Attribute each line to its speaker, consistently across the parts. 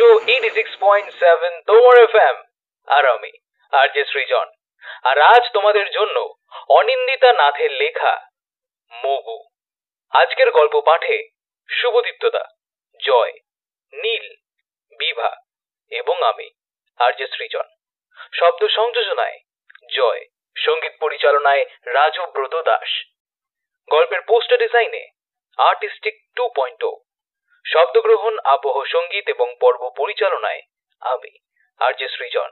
Speaker 1: শুনছো 86.7 তোমার এফএম আর আমি আরজে সৃজন। আর আজ তোমাদের জন্য অনিন্দিতা নাথের লেখা মগু। আজকের গল্প পাঠে শুভদীপ্তদা, জয়, নীল, বিভা এবং আমি আরজে সৃজন। শব্দ সংযোজনায় জয়, সঙ্গীত পরিচালনায় রাজব্রত দাস, গল্পের পোস্টার ডিজাইনে আর্টিস্টিক 2.0, শব্দগ্রহণ, আবহ সঙ্গীত এবং পর্ব পরিচালনায় আমি আরজে সৃজন।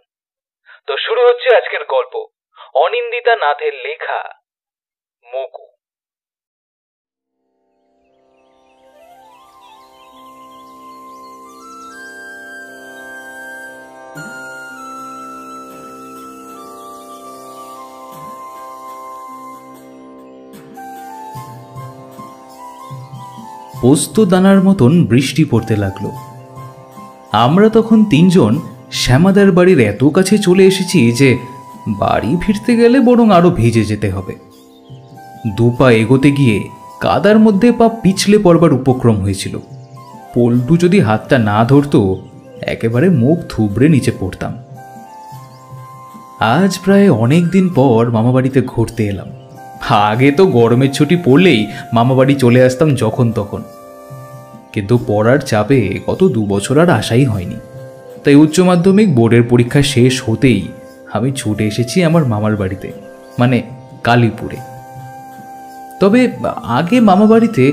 Speaker 1: তো শুরু হচ্ছে আজকের গল্প, অনিন্দিতা নাথের লেখা মগু।
Speaker 2: পোস্ত দানার মতন বৃষ্টি পড়তে লাগলো। আমরা তখন তিনজন শ্যামাদার বাড়ির এত কাছে চলে এসেছি যে বাড়ি ফিরতে গেলে বরং আরো ভিজে যেতে হবে। দুপা এগোতে গিয়ে কাদার মধ্যে পা পিছলে পড়বার উপক্রম হয়েছিল। পল্টু যদি হাতটা না ধরতো একেবারে মুখ থুবড়ে নিচে পড়তাম। আজ প্রায় অনেক দিন পর মামাবাড়িতে ঘুরতে এলাম। আগে তো গরমের ছুটি পড়লেই মামাবাড়ি চলে আসতাম যখন তখন, কিন্তু পড়ার চাপে গত 2 বছর আর আসাই হয়নি। তাই উচ্চ মাধ্যমিক বোর্ডের পরীক্ষা শেষ হতেই আমি ছুটে এসেছি আমার মামার বাড়িতে, মানে কালীপুরে। তবে আগে মামাবাড়িতে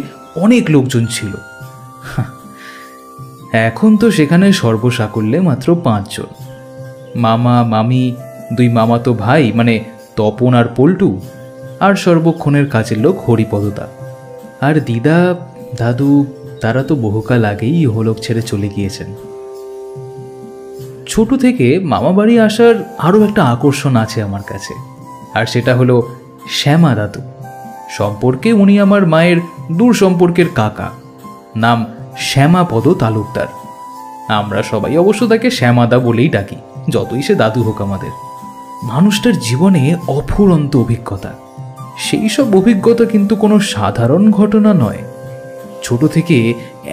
Speaker 2: অনেক লোকজন ছিল, এখন তো সেখানে সর্বসাকুল্যে মাত্র 5 জন। মামা, মামি, 2 মামাতো ভাই মানে তপন আর পল্টু, আর সর্বক্ষণের কাজের লোক হরিপদদা। আর দিদা, দাদু, তারা তো বহুকাল আগেই ইহলোক ছেড়ে চলে গিয়েছেন। ছোট থেকে মামা বাড়ি আসার আরও একটা আকর্ষণ আছে আমার কাছে, আর সেটা হলো শ্যামা দাদু। সম্পর্কে উনি আমার মায়ের দূর সম্পর্কের কাকা, নাম শ্যামাপদ তালুকদার। আমরা সবাই অবশ্য তাকে শ্যামাদা বলেই ডাকি, যতই সে দাদু হোক আমাদের। মানুষটার জীবনে অফুরন্ত অভিজ্ঞতা। সেই সব অভিজ্ঞতা কিন্তু কোনো সাধারণ ঘটনা নয়। ছোট থেকে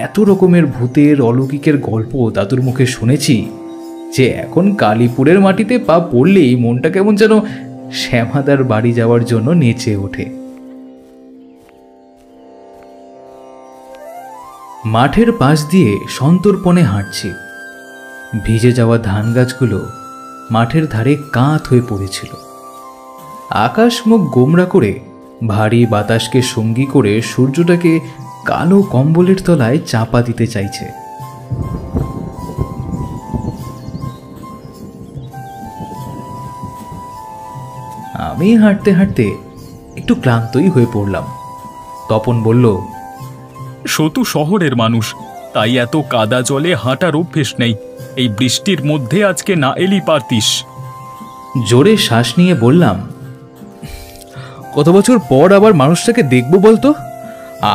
Speaker 2: এত রকমের ভূতের, অলৌকিকের গল্প দাদুর মুখে শুনেছি যে এখন কালীপুরের মাটিতে পা পড়লেই মনটা কেমন যেন শ্যামাদার বাড়ি যাওয়ার জন্য নেচে ওঠে। মাঠের পাশ দিয়ে সন্তর্পণে হাঁটছি। ভিজে যাওয়া ধান গাছগুলো মাঠের ধারে কাঁত হয়ে পড়েছিল। আকাশ মুখ গোমরা করে ভারী বাতাসকে সঙ্গী করে সূর্যটাকে কালো কম্বলের তলায় চাপা দিতে চাইছে। আমি হাঁটতে হাঁটতে একটু ক্লান্তই হয়ে পড়লাম। তপন বলল,
Speaker 3: সতু শহরের মানুষ, তাই এত কাদা জলে হাঁটার অভ্যেস নেই। এই বৃষ্টির মধ্যে আজকে না এলি পারতিস।
Speaker 2: জোরে শ্বাস নিয়ে বললাম, কত বছর পর আবার মানুষটাকে দেখব বলতো?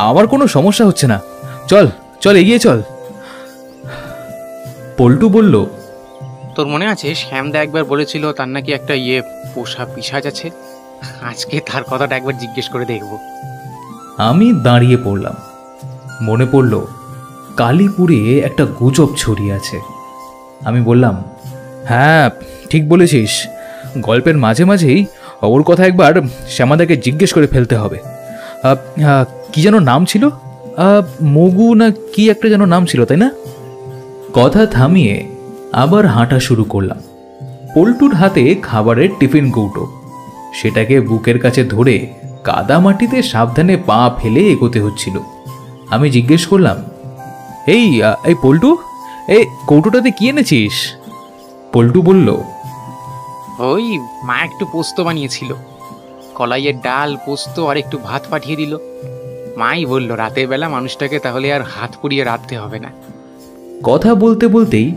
Speaker 2: আমার কোনো সমস্যা হচ্ছে না, চল চল এগিয়ে চল। পল্টু বলল,
Speaker 4: তোর মনে আছে শ্যামদা একবার বলেছিল তার নাকি একটা পোষা পিশাচ আছে? আজকে তার কথাটা একবার জিজ্ঞেস করে দেখব।
Speaker 2: আমি দাঁড়িয়ে পড়লাম। মনে পড়ল কালীপুরে একটা গুজব ছড়িয়ে আছে। আমি বললাম, হ্যাঁ ঠিক বলেছিস, গল্পের মাঝে মাঝেই ওর কথা একবার শ্যামাদাকে জিজ্ঞেস করে ফেলতে হবে। কি যেন নাম ছিল, মগু না কি একটা যেন নাম ছিল, তাই না? কথা থামিয়ে আবার হাঁটা শুরু করলাম। পল্টুর হাতে খাবারের টিফিন কৌটো, সেটাকে বুকের কাছে ধরে কাদা মাটিতে সাবধানে পা ফেলে এগোতে হচ্ছিল। আমি জিজ্ঞেস করলাম, এই পল্টু, এই কৌটোটাতে কি এনেছিস? পল্টু বলল,
Speaker 4: ওই মা একটু পোস্ত বানিয়েছিল, কলাইয়ের ডাল, পোস্ত আর একটু ভাত পাঠিয়ে দিল। মাই বলল রাতের বেলা মানুষটাকে তাহলে আর হাত পুড়িয়ে রাখতে হবে না।
Speaker 2: কথা বলতে বলতেই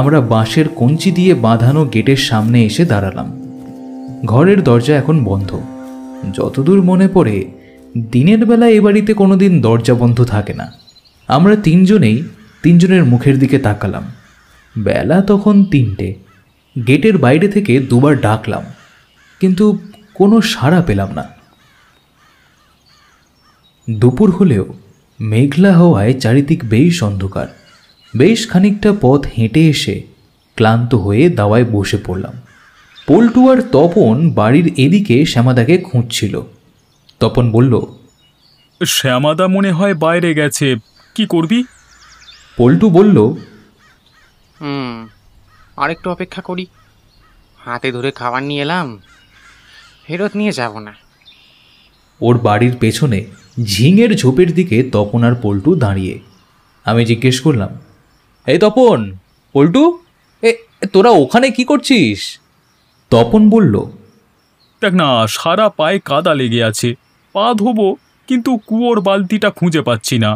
Speaker 2: আমরা বাঁশের কঞ্চি দিয়ে বাঁধানো গেটের সামনে এসে দাঁড়ালাম। ঘরের দরজা এখন বন্ধ। যতদূর মনে পড়ে দিনের বেলা এ বাড়িতে কোনোদিন দরজা বন্ধ থাকে না। আমরা তিনজনের মুখের দিকে তাকালাম। বেলা তখন 3টে। গেটের বাইরে থেকে 2বার ডাকলাম, কিন্তু কোনো সাড়া পেলাম না। দুপুর হলেও মেঘলা হওয়ায় চারিদিক বেশ অন্ধকার। বেশ খানিকটা পথ হেঁটে এসে ক্লান্ত হয়ে দাওয়ায় বসে পড়লাম। পল্টু আর তপন বাড়ির এদিকে শ্যামাদাকে খুঁজছিল। তপন বলল,
Speaker 3: শ্যামাদা মনে হয় বাইরে গেছে, কি করবি?
Speaker 2: পল্টু বলল,
Speaker 4: আরেকটু অপেক্ষা করি, হাতে ধরে খাবার নিয়ে এলাম, ফেরত নিয়ে যাব না।
Speaker 2: ওর বাড়ির পেছনে ঝিঙের ঝোপের দিকে তপন আর পল্টু দাঁড়িয়ে। আমি জিজ্ঞেস করলাম, এই তপন, পল্টু, তোরা ওখানে কি করছিস? তপন বলল,
Speaker 3: দেখ না, সারা পায়ে কাদা লেগে আছে, পা ধোবো কিন্তু কুয়োর বালতিটা খুঁজে পাচ্ছি না।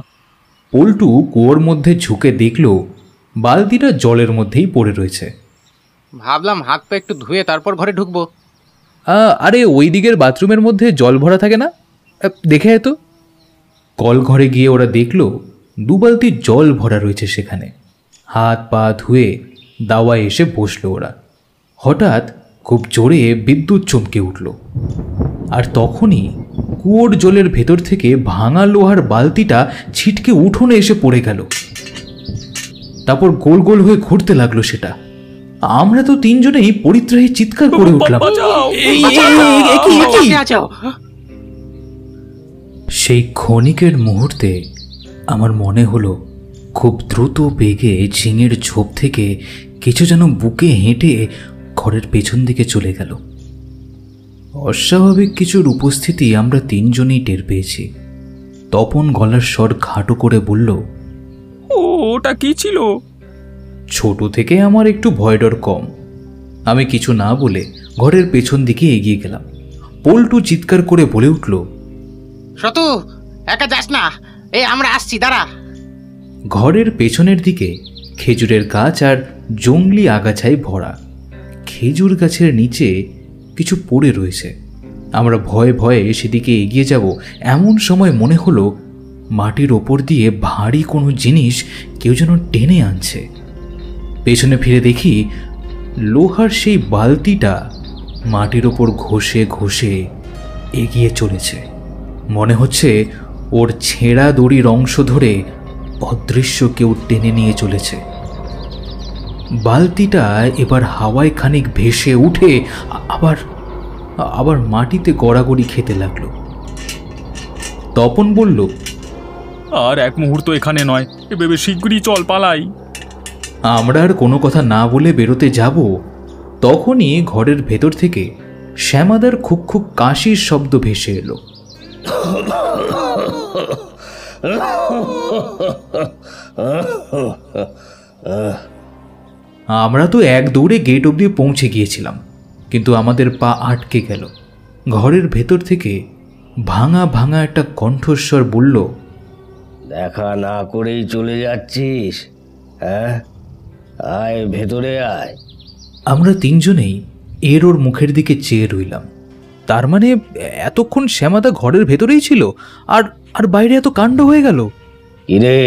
Speaker 2: পল্টু কুয়োর মধ্যে ঝুঁকে দেখল বালতিটা জলের মধ্যেই পড়ে রয়েছে।
Speaker 4: ভাবলাম হাত পা একটু ধুয়ে তারপর ঘরে ঢুকবো।
Speaker 2: আরে ওই দিকের বাথরুমের মধ্যে জল ভরা থাকে না, দেখে তো। কল ঘরে গিয়ে ওরা দেখল 2 বালতি জল ভরা রয়েছে সেখানে। হাত পা ধুয়ে দাওয়ায় এসে বসল ওরা। হঠাৎ খুব জোরে বিদ্যুৎ চমকে উঠল, আর তখনই কুয়োর জলের ভেতর থেকে ভাঙা লোহার বালতিটা ছিটকে উঠোনে এসে পড়ে গেল। তারপর গোল গোল হয়ে ঘুরতে লাগলো সেটা। আমরা তো 3 জনেই পরিত্রাহী চিৎকার করে উঠলাম, সেই ক্ষণিকের মুহূর্তে আমার মনে হলো খুব দ্রুত বেগে ঝিঙের ঝোপ থেকে কিছু যেন বুকে হেঁটে ঘরের পেছন দিকে চলে গেল। অস্বাভাবিক কিছুর উপস্থিতি আমরা 3 জনেই টের পেয়েছি। তপন গলার স্বর খাটো করে বলল,
Speaker 3: ওটা কি ছিল?
Speaker 2: ছোট থেকে আমার একটু ভয় ডর কম। আমি কিছু না বলে ঘরের পেছন দিকে এগিয়ে গেলাম। পল্টু চিৎকার করে বলে উঠল,
Speaker 4: শতু, একা যাস না, আমরা আসছি, দাঁড়া।
Speaker 2: ঘরের পেছনের দিকে খেজুরের গাছ আর জংলি আগাছায় ভরা। খেজুর গাছের নিচে কিছু পড়ে রয়েছে। আমরা ভয়ে ভয়ে সেদিকে এগিয়ে যাব এমন সময় মনে হলো মাটির ওপর দিয়ে ভারী কোনো জিনিস কেউ যেন টেনে আনছে। পেছনে ফিরে দেখি লোহার সেই বালতিটা মাটির ওপর ঘষে ঘষে এগিয়ে চলেছে। মনে হচ্ছে ওর ছেঁড়া দড়ির অংশ ধরে অদৃশ্য কেউ টেনে নিয়ে চলেছে। বালতিটা এবার হাওয়ায় খানিক ভেসে উঠে আবার মাটিতে গড়াগড়ি খেতে লাগলো। তপন বলল,
Speaker 3: আর এক মুহূর্ত এখানে নয়, এভাবে শীঘ্রই চল, পালাই।
Speaker 2: আমরা আর কোনো কথা না বলে বেরোতে যাব, তখনই ঘরের ভেতর থেকে শ্যামাদার খুব খুব কাশির শব্দ ভেসে এলো। আমরা তো এক দৌড়ে গেট অবধি পৌঁছে গিয়েছিলাম, কিন্তু আমাদের পা আটকে গেল। ঘরের ভেতর থেকে ভাঙা ভাঙা একটা কণ্ঠস্বর বলল,
Speaker 5: দেখা না করেই চলে যাচ্ছিস? হ্যাঁ, আয় ভেতরে আয়।
Speaker 2: আমরা 3 জনেই ওর মুখের দিকে চেয়ে রইলাম। তার মানে এতক্ষণ শ্যামাদা ঘরের ভেতরেই ছিল, আর আর বাইরে এত কাণ্ড হয়ে গেল।
Speaker 5: কিরে,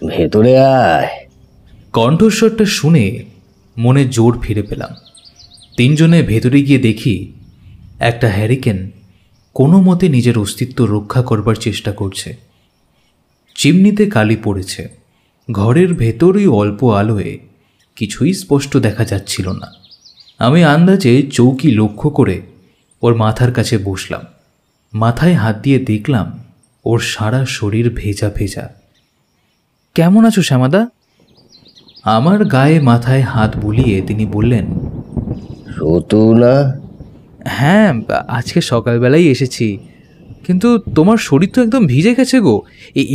Speaker 5: ভেতরে আয়।
Speaker 2: কণ্ঠস্বরটা শুনে মনে জোর ফিরে পেলাম। 3 জনে ভেতরে গিয়ে দেখি একটা হ্যারিকেন কোনো মতে নিজের অস্তিত্ব রক্ষা করবার চেষ্টা করছে। চিমনিতে কালি পড়েছে। ঘরের ভেতরই অল্প আলোয় কিছুই স্পষ্ট দেখা যাচ্ছিল না। আমি আন্দাজে চৌকি লক্ষ্য করে ওর মাথার কাছে বসলাম। মাথায় হাত দিয়ে দেখলাম ওর সারা শরীর ভেজা ভেজা। কেমন আছো শ্যামাদা? আমার গায়ে মাথায় হাত বুলিয়ে তিনি বললেন,
Speaker 5: শতু না?
Speaker 2: হ্যাঁ, আজকে সকালবেলাই এসেছি, কিন্তু তোমার শরীর তো একদম ভিজে গেছে গো।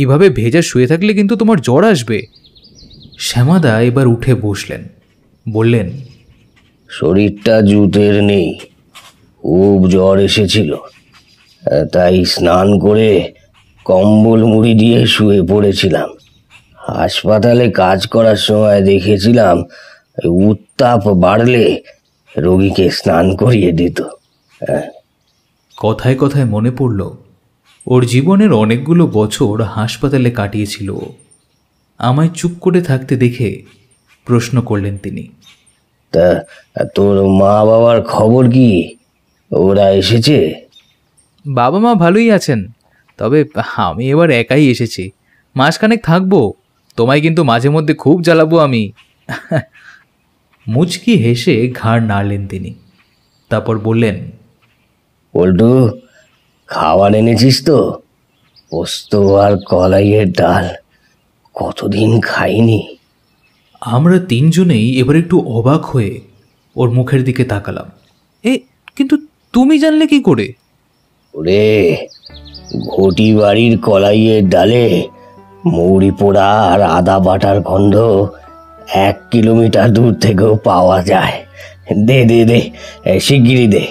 Speaker 2: এইভাবে ভেজা শুয়ে থাকলে কিন্তু তোমার জ্বর আসবে। শ্যামাদা এবার উঠে বসলেন, বললেন,
Speaker 5: শরীরটা জুতের নেই, খুব জ্বর এসেছিল, তাই স্নান করে কম্বল মুড়ি দিয়ে শুয়ে পড়েছিলাম। হাসপাতালে কাজ করার সময় দেখেছিলাম উত্তাপ বাড়লে রোগীকে স্নান করিয়ে দিত।
Speaker 2: কথায় কথায় মনে পড়ল ওর জীবনের অনেকগুলো বছর হাসপাতালে কাটিয়েছিল। আমায় চুপ করে থাকতে দেখে প্রশ্ন করলেন তিনি,
Speaker 5: তা তোর মা বাবার খবর কি? ওরা এসেছে?
Speaker 2: বাবা মা ভালোই আছেন, তবে আমি এবার একাই এসেছি। মাসখানেক থাকবো, তোমায় কিন্তু মাঝে মধ্যে খুব জ্বালাবো আমি। মুচকি হেসে ঘাড় নাড়লেন তিনি। তারপর বললেন,
Speaker 5: পল্টু, খাবার এনেছিস তো? পোস্ত আর কলাইয়ের ডাল কতদিন খাইনি।
Speaker 2: আমরা তিনজনেই এবার একটু অবাক হয়ে ওর মুখের দিকে তাকালাম। কিন্তু তুমি জানলে কি করে?
Speaker 5: ওরে, ঘটি বাড়ির কলাইয়ের ডালে মৌরি পোড়া আর আদা বাটার গন্ধ 1 কিলোমিটার দূর থেকেও পাওয়া যায়। দে দে দে, শিগগিরি দে।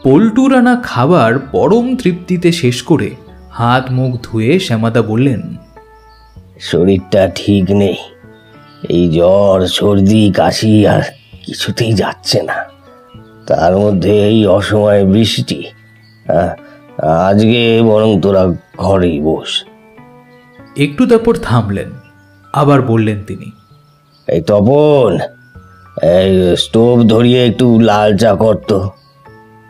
Speaker 2: পল্টু রানা খাবার পরম তৃপ্তিতে শেষ করে হাত মুখ ধুয়ে শ্যামাদা বললেন,
Speaker 5: শরীরটা ঠিক নেই। এই জ্বর, সর্দি, কাশি আর কিছুতেই যাচ্ছে না। তার মধ্যে এই অসময়ে বৃষ্টি। আজকে বরং তোরা ঘরেই বস।
Speaker 2: একটু তারপর থামলেন। আবার বললেন তিনি,
Speaker 5: এই তপন, এই স্টোভ ধরিয়ে একটু লাল চা করতো।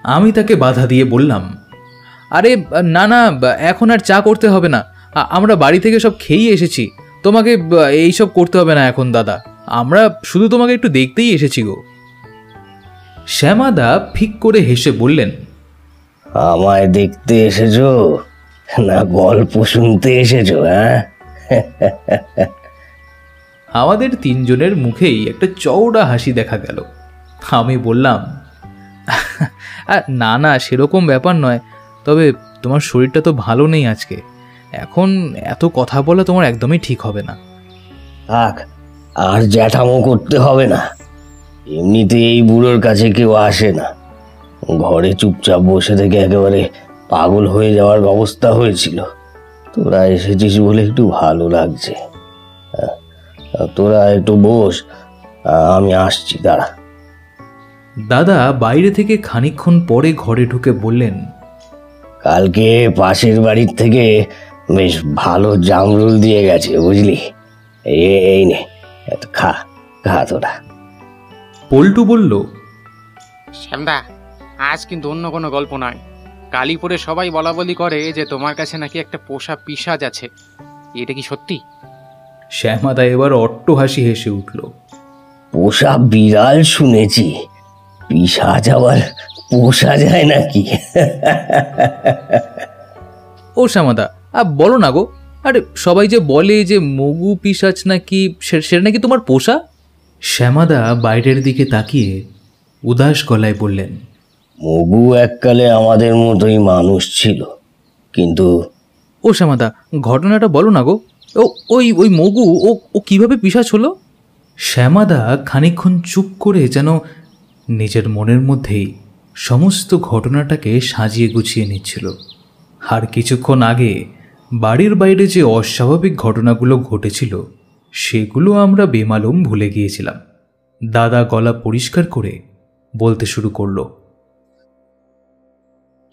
Speaker 2: আমি তাকে বাধা দিয়ে বললাম, আরে না না, এখন আর চা করতে হবে না, আমরা বাড়ি থেকে সব খেয়ে এসেছি, তোমাকে এইসব করতে হবে না এখন দাদা, আমরা শুধু তোমাকে একটু দেখতেই এসেছি গো। শ্যামাদা ফিক করে হেসে বললেন,
Speaker 5: আমায় দেখতে এসেছো না গল্প শুনতে এসেছো? হ্যাঁ?
Speaker 2: আমাদের তিনজনের মুখেই একটা চওড়া হাসি দেখা গেল। আমি বললাম, না না, সেরকম ব্যাপার নয়, তবে তোমার শরীরটা তো ভালো নেই আজকে, এখন এত কথা বলা তোমার একদমই ঠিক হবে না।
Speaker 5: থাক, আর জ্যাঠামো করতে হবে না। এমনিতে এই বুড়োর কাছে কেউ আসে না। ঘরে চুপচাপ বসে থেকে একেবারে পাগল হয়ে যাওয়ার অবস্থা হয়েছিল। তোরা এসেছিস বলে একটু ভালো লাগছে। তোরা একটু বস, আমি আসছি, দাঁড়া।
Speaker 2: দাদা বাইরে থেকে খানিকক্ষণ পরে ঘরে ঢুকে বললেন,
Speaker 5: কালকে পাশের বাড়ির থেকে বেশ ভালো জামরুল দিয়ে গেছে, বুঝলি? এই নে, খা খা তোরা।
Speaker 2: পল্টু বলল,
Speaker 4: শ্যামদা, আজ কিন্তু অন্য কোনো গল্প নয়। কালীপুরে সবাই বলা বলি করে যে তোমার কাছে নাকি একটা পোষা পিশাচ আছে, এটা কি সত্যি?
Speaker 2: শ্যামাদা এবার অট্ট হাসি হেসে উঠল।
Speaker 5: পোষা বিড়াল শুনেছি, পিশাচ আবার পোষা যায় নাকি?
Speaker 2: ও শ্যামাদা, বলো না গো, আরে সবাই যে বলে যে মগু পিশাচ নাকি, সেটা নাকি তোমার পোষা? শ্যামাদা বাইরের দিকে তাকিয়ে উদাস গলায় বললেন,
Speaker 5: মগু এককালে আমাদের মতোই মানুষ ছিল, কিন্তু...
Speaker 2: ও শ্যামাদা, ঘটনাটা বলো না গো, ওই ওই মগু ও কিভাবে পিশাচ হলো? শ্যামাদা খানিকক্ষণ চুপ করে যেন নিজের মনের মধ্যেই সমস্ত ঘটনাটাকে সাজিয়ে গুছিয়ে নিচ্ছিল। আর কিছুক্ষণ আগে বাড়ির বাইরে যে অস্বাভাবিক ঘটনাগুলো ঘটেছিল সেগুলো আমরা বেমালুম ভুলে গিয়েছিলাম। দাদা গলা পরিষ্কার করে বলতে শুরু করলো,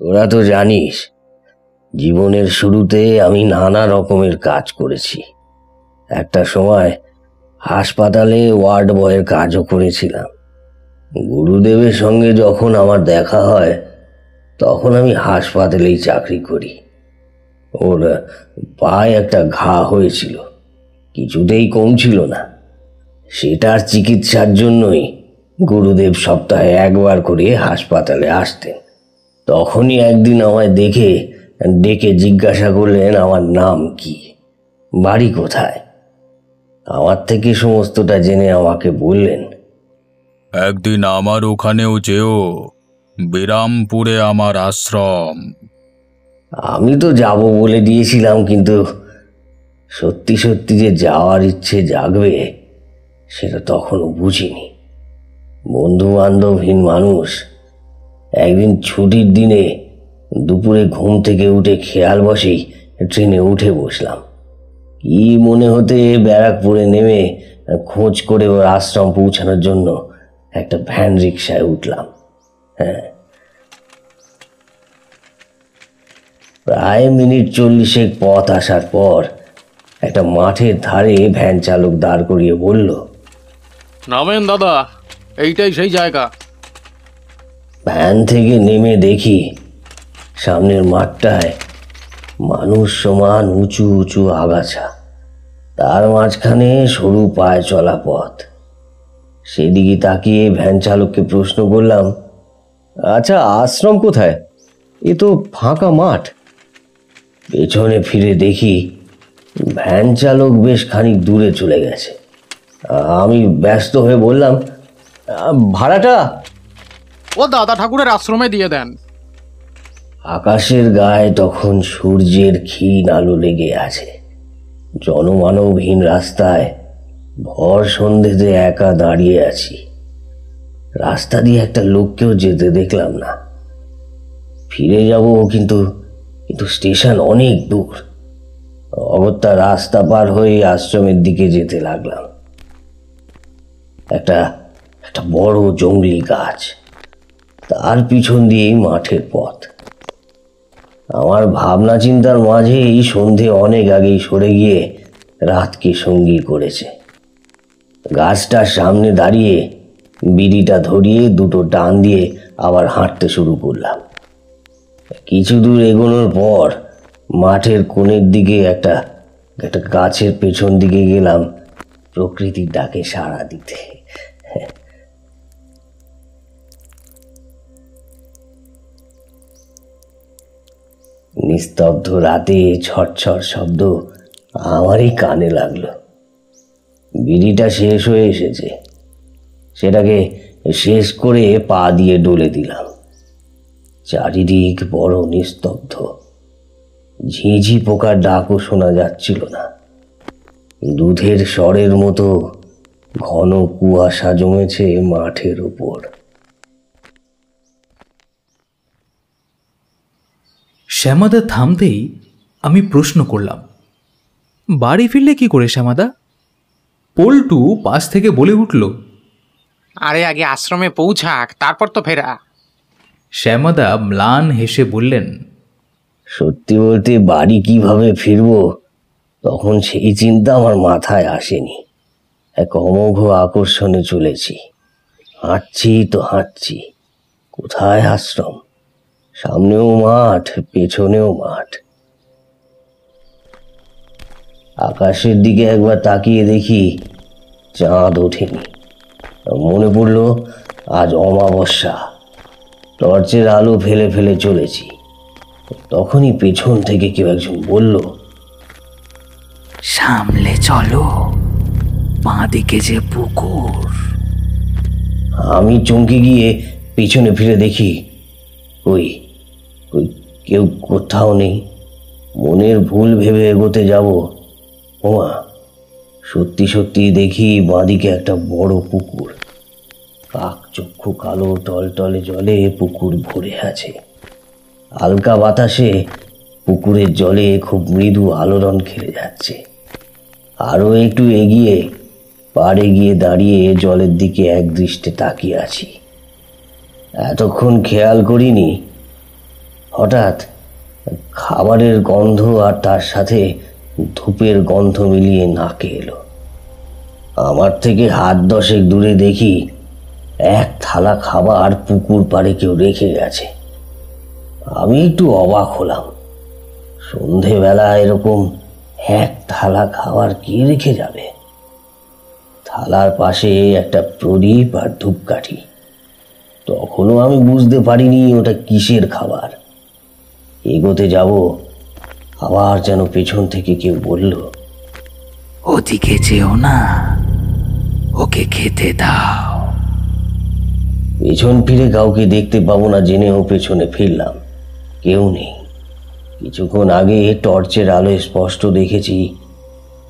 Speaker 5: তোরা তো জানিস, জীবনের শুরুতে আমি নানা রকমের কাজ করেছি। একটা সময় হাসপাতালে ওয়ার্ড বয়ের কাজও করেছিলাম। গুরুদেবের সঙ্গে যখন আমার দেখা হয় তখন আমি হাসপাতালেই চাকরি করি। ওর পায়ে একটা ঘা হয়েছিল, কিছুতেই কমছিল না। সেটার চিকিৎসার জন্যই গুরুদেব সপ্তাহে একবার করে হাসপাতালে আসতেন। তখনই একদিন আমায় ডেকে জিজ্ঞাসা করলেন আমার নাম কি, বাড়ি কোথায়। আমার থেকে সমস্তটা জেনে আমাকে বললেন,
Speaker 3: একদিন আমার ওখানেও যেও, বিরামপুরে আমার আশ্রম।
Speaker 5: আমি তো যাব বলে দিয়েছিলাম, কিন্তু সত্যি সত্যি যে যাওয়ার ইচ্ছে জাগবে সেটা তখনও বুঝিনি। বন্ধু বান্ধবহীন মানুষ। একদিন ছুটির দিনে দুপুরে ঘুম থেকে উঠে খেয়াল বসেই ট্রেনে উঠে বসলাম। কি মনে হতে ব্যারাকপুরে নেমে খোঁজ করে ওর আশ্রম পৌঁছানোর জন্য একটা ভ্যান রিক্সায় উঠলাম। হ্যাঁ, প্রায় মিনিট 40 পথ আসার পর একটা মাঠের ধারে ভ্যান চালক দাঁড় করিয়ে বলল,
Speaker 4: নামেন দাদা, এইটাই সেই জায়গা।
Speaker 5: ভ্যান থেকে নেমে দেখি সামনের মাঠটায় মানুষ সমান উঁচু উঁচু আগাছা, তার মাঝখানে সরু পায়ে চলা পথ। সেদিকে তাকিয়ে ভ্যান চালককে প্রশ্ন করলাম, আচ্ছা, আশ্রম কোথায়? এ তো ফাঁকা মাঠ। পেছনে ফিরে দেখি ভ্যান চালক বেশ খানিক দূরে চলে গেছে। আমি ব্যস্ত হয়ে বললাম, ভাড়াটা?
Speaker 4: ও দাদা ঠাকুরের আশ্রমে দিয়ে দেন।
Speaker 5: আকাশের গায়ে তখন সূর্যের ক্ষীণ আলো লেগে আছে। জনমানবহীন রাস্তায় ভর সন্ধেতে একা দাঁড়িয়ে আছি। রাস্তা দিয়ে একটা লোককেও যেতে দেখলাম না। ফিরে যাব, কিন্তু স্টেশন অনেক দূর। অগত্যা রাস্তা পার হয়ে আশ্রমের দিকে যেতে লাগলাম। একটা বড় জঙ্গলি গাছ, তার পিছন দিয়েই মাঠের পথ। আমার ভাবনা চিন্তার মাঝে এই সন্ধে অনেক আগেই সরে গিয়ে রাতকে সঙ্গী করেছে। গাছটার সামনে দাঁড়িয়ে বিড়িটা ধরিয়ে দুটো টান দিয়ে আবার হাঁটতে শুরু করলাম। কিছু দূর এগোনোর পর মাঠের কোণের দিকে একটা গাছের পেছন দিকে গেলাম প্রকৃতির ডাকে সাড়া দিতে। নিস্তব্ধ রাতে ছটছট শব্দ আমারই কানে লাগলো। বিড়িটা শেষ হয়ে এসেছে, সেটাকে শেষ করে পা দিয়ে ডলে দিলাম। চারিদিক বড় নিস্তব্ধ। ঝিঝি পোকার ডাকও শোনা যাচ্ছিল না। দুধের স্বরের মতো ঘন কুয়াশা জমেছে মাঠের উপর।
Speaker 2: শ্যামাদা থামতেই আমি প্রশ্ন করলাম, বাড়ি ফিরলে কি করে শ্যামাদা? পল্টু পাশ থেকে বলে উঠল,
Speaker 4: আরে আগে আশ্রমে পৌঁছাক, তারপর তো ফেরা।
Speaker 2: শ্যামাদা ম্লান হেসে বললেন,
Speaker 5: সত্যি বলতে বাড়ি কিভাবে ফিরবো তখন সেই চিন্তা আমার মাথায় আসেনি। এক অমোঘ আকর্ষণে চলেছি। হাঁটছি তো হাঁটছি। কোথায় আশ্রম? সামনেও মাঠ, পেছনেও মাঠ। আকাশের দিকে একবার তাকিয়ে দেখি চাঁদ ওঠেনি। মনে পড়ল আজ অমাবস্যা। টর্চের আলো ফেলে ফেলে চলেছি। তখনই পেছন থেকে কেউ একজন বলল,
Speaker 2: সামলে চলো, বাঁ দিকে যে পুকুর।
Speaker 5: আমি চমকে গিয়ে পিছনে ফিরে দেখি ওই কেউ কোথাও নেই। মনের ভুল ভেবে এগোতে যাব, ওমা, সত্যি সত্যি দেখি বাঁদিকে একটা বড় পুকুর। কাক চক্ষু কালো টলটলে জলে পুকুর ভরে আছে। হালকা বাতাসে পুকুরের জলে খুব মৃদু আলোড়ন খেলে যাচ্ছে। আরো একটু এগিয়ে পাড়ে গিয়ে দাঁড়িয়ে জলের দিকে একদৃষ্টে তাকিয়ে আছি। এতক্ষণ খেয়াল করিনি। হঠাৎ খাবারের গন্ধ আর তার সাথে ধূপের গন্ধ মিলিয়ে নাকে এলো। আমার থেকে হাত 10 দূরে দেখি এক থালা খাবার পুকুর পাড়ে কেউ রেখে গেছে। আমি একটু অবাক হলাম। সন্ধেবেলা এরকম এক থালা খাবার কে রেখে যাবে? থালার পাশে একটা প্রদীপ আর ধূপকাঠি। তখনও আমি বুঝতে পারিনি ওটা কিসের খাবার। এগোতে যাব, আবার যেন পেছন থেকে কেউ বলল,
Speaker 2: ওদিকে যেও না, ওকে খেতে দাও।
Speaker 5: পেছন ফিরে কাউকে দেখতে পাবো না জেনেও পেছনে ফিরলাম। কেউ নেই। কিছুক্ষণ আগে টর্চের আলোয় স্পষ্ট দেখেছি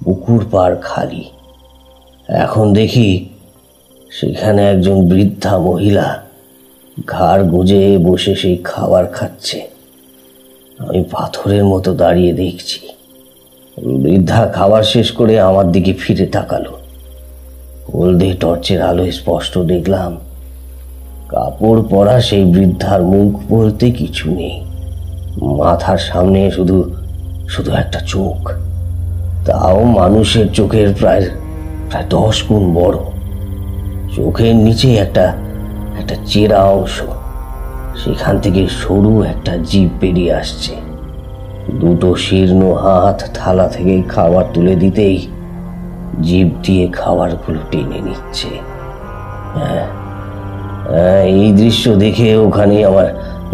Speaker 5: পুকুর পাড় খালি। এখন দেখি সেখানে একজন বৃদ্ধা মহিলা ঘাড় গুজে বসে সেই খাবার খাচ্ছে। আমি পাথরের মতো দাঁড়িয়ে দেখছি। বৃদ্ধা খাবার শেষ করে আমার দিকে ফিরে তাকালো। হলদে টর্চের আলোয় স্পষ্ট দেখলাম কাপড় পরা সেই বৃদ্ধার মুখ বলতে কিছু নেই। মাথার সামনে শুধু একটা চোখ, তাও মানুষের চোখের প্রায় 10 গুণ বড়। চোখের নিচে একটা চেরা অংশ, সেখান থেকে সরু একটা জিভ বেরিয়ে আসছে। দুটো শীর্ণ হাত থালা থেকে খাবার তুলে দিতেই জিভ দিয়ে খাবারগুলো টেনে নিচ্ছে। হ্যাঁ, এই দৃশ্য দেখে ওখানেই আমার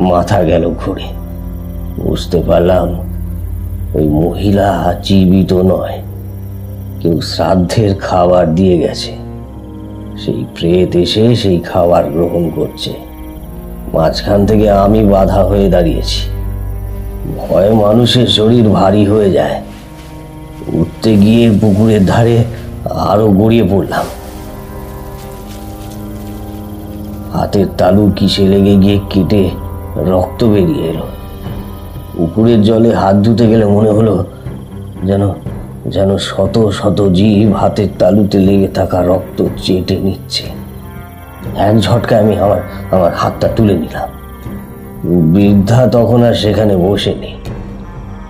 Speaker 5: মাথা গেল ঘুরে। বুঝতে পারলাম ওই মহিলা জীবিত নয়, কেউ শ্রাদ্ধের খাবার দিয়ে গেছে। সেই প্রেত এসে সেই খাবার গ্রহণ করছে। মাঝখান থেকে আমি বাধা হয়ে দাঁড়িয়েছি। ভয়ে মানুষের শরীর ভারী হয়ে যায়। উঠতে গিয়ে পুকুরের ধারে আরো গড়িয়ে পড়লাম। হাতের তালু কিসে লেগে গিয়ে কেটে রক্ত বেরিয়ে এলো। পুকুরের জলে হাত ধুতে গেলে মনে হলো যেন যেন শত শত জীব হাতের তালুতে লেগে থাকা রক্ত চেটে নিচ্ছে। এক ঝটকায় আমি আমার হাতটা তুলে নিলাম। বৃদ্ধা তখন আর সেখানে বসেনি।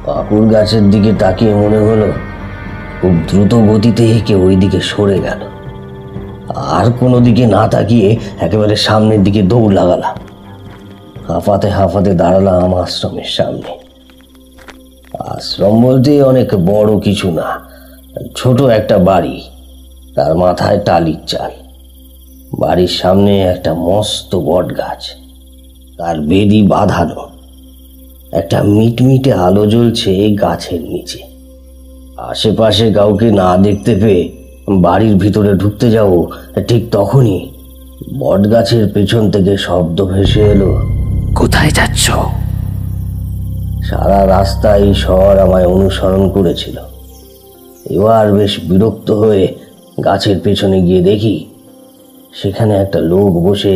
Speaker 5: পাকুড় গাছের দিকে তাকিয়ে মনে হলো খুব দ্রুত গতিতে কেউ ওই দিকে সরে গেল। আর কোনো দিকে না তাকিয়ে একেবারে সামনের দিকে দৌড় লাগালাম। হাঁফাতে হাঁফাতে দাঁড়ালাম আশ্রমের সামনে। আশ্রম বলতে অনেক বড় কিছু না, ছোট একটা বাড়ি, তার মাথায় টালির চাল। বাড়ির সামনে একটা মস্ত বট গাছ, তার বেদি বাঁধানো। একটা মিটমিটে আলো জ্বলছে গাছের নিচে। আশেপাশে কাউকে না দেখতে পেয়ে বাড়ির ভিতরে ঢুকতে যাব, ঠিক তখনই বট গাছের পেছন থেকে শব্দ ভেসে এলো,
Speaker 2: কোথায় যাচ্ছ?
Speaker 5: সারা রাস্তায় শহর আমায় অনুসরণ করেছিল। এবার বেশ বিরক্ত হয়ে গাছের পেছনে গিয়ে দেখি সেখানে একটা লোক বসে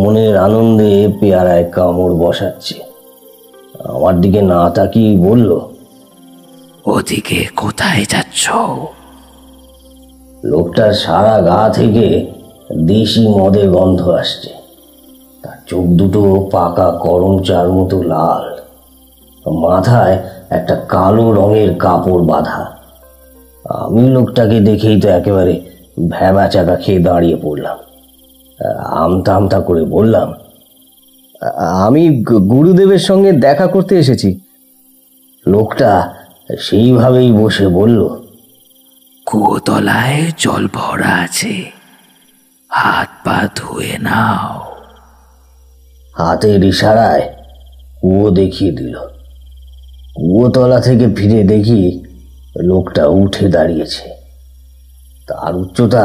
Speaker 5: মনের আনন্দে পেয়ারায় কামড় বসাচ্ছে। আমার দিকে না তাকিয়ে বলল,
Speaker 2: ওদিকে কোথায় যাচ্ছ?
Speaker 5: লোকটার সারা গা থেকে দেশি মদের গন্ধ আসছে। তার চোখ দুটো পাকা করমচার মতো লাল, মাথায় একটা কালো রঙের কাপড় বাঁধা। আমি লোকটাকে দেখেই তো একেবারে ভ্যাবা চাকা খেয়ে দাঁড়িয়ে পড়লাম। আমতা আমতা করে বললাম, আমি গুরুদেবের সঙ্গে দেখা করতে এসেছি। লোকটা সেইভাবেই বসে বলল,
Speaker 2: কুয়োতলায় জল ভরা আছে, হাত পা ধুয়ে নাও।
Speaker 5: হাতের ইশারায় কুয়ো দেখিয়ে দিল। কুয়োতলা থেকে ফিরে দেখি লোকটা উঠে দাঁড়িয়েছে। তার উচ্চতা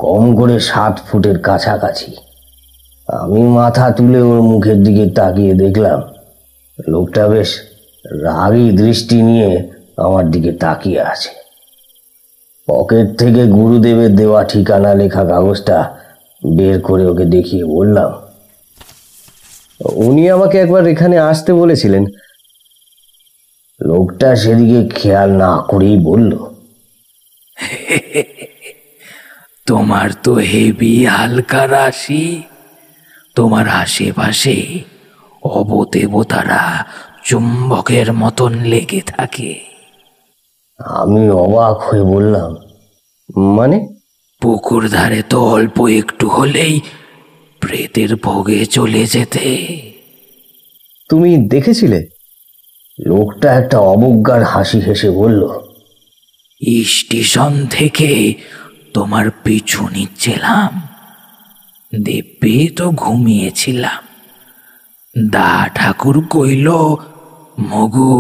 Speaker 5: কম করে 7 ফুটের কাছাকাছি। আমি মাথা তুলে ওর মুখের দিকে তাকিয়ে দেখলাম লোকটা বেশ রাগী দৃষ্টি নিয়ে আমার দিকে তাকিয়ে আছে। পকেট থেকে গুরুদেবের দেওয়া ঠিকানা লেখা কাগজটা বের করে ওকে দেখিয়ে বললাম, উনি আমাকে একবার এখানে আসতে বলেছিলেন। লোকটা সেদিকে খেয়াল না করেই বলল,
Speaker 2: তোমার তো হেভি হালকা রাশি। তোমার আশেপাশে অবদেবতারা চুম্বকের মতন লেগে থাকে।
Speaker 5: আমি অবাক হয়ে বললাম, মানে?
Speaker 2: পুকুর ধারে তো অল্প একটু হলেই প্রেতের ভোগে চলে যেতে।
Speaker 5: তুমি দেখেছিলে? লোকটা একটা অবজ্ঞার হাসি হেসে বলল,
Speaker 2: স্টেশন থেকে তোমার পিছু নিচ্ছিলাম, দিব্যি তো ঘুমিয়েছিলাম। দা ঠাকুর কইল, মগু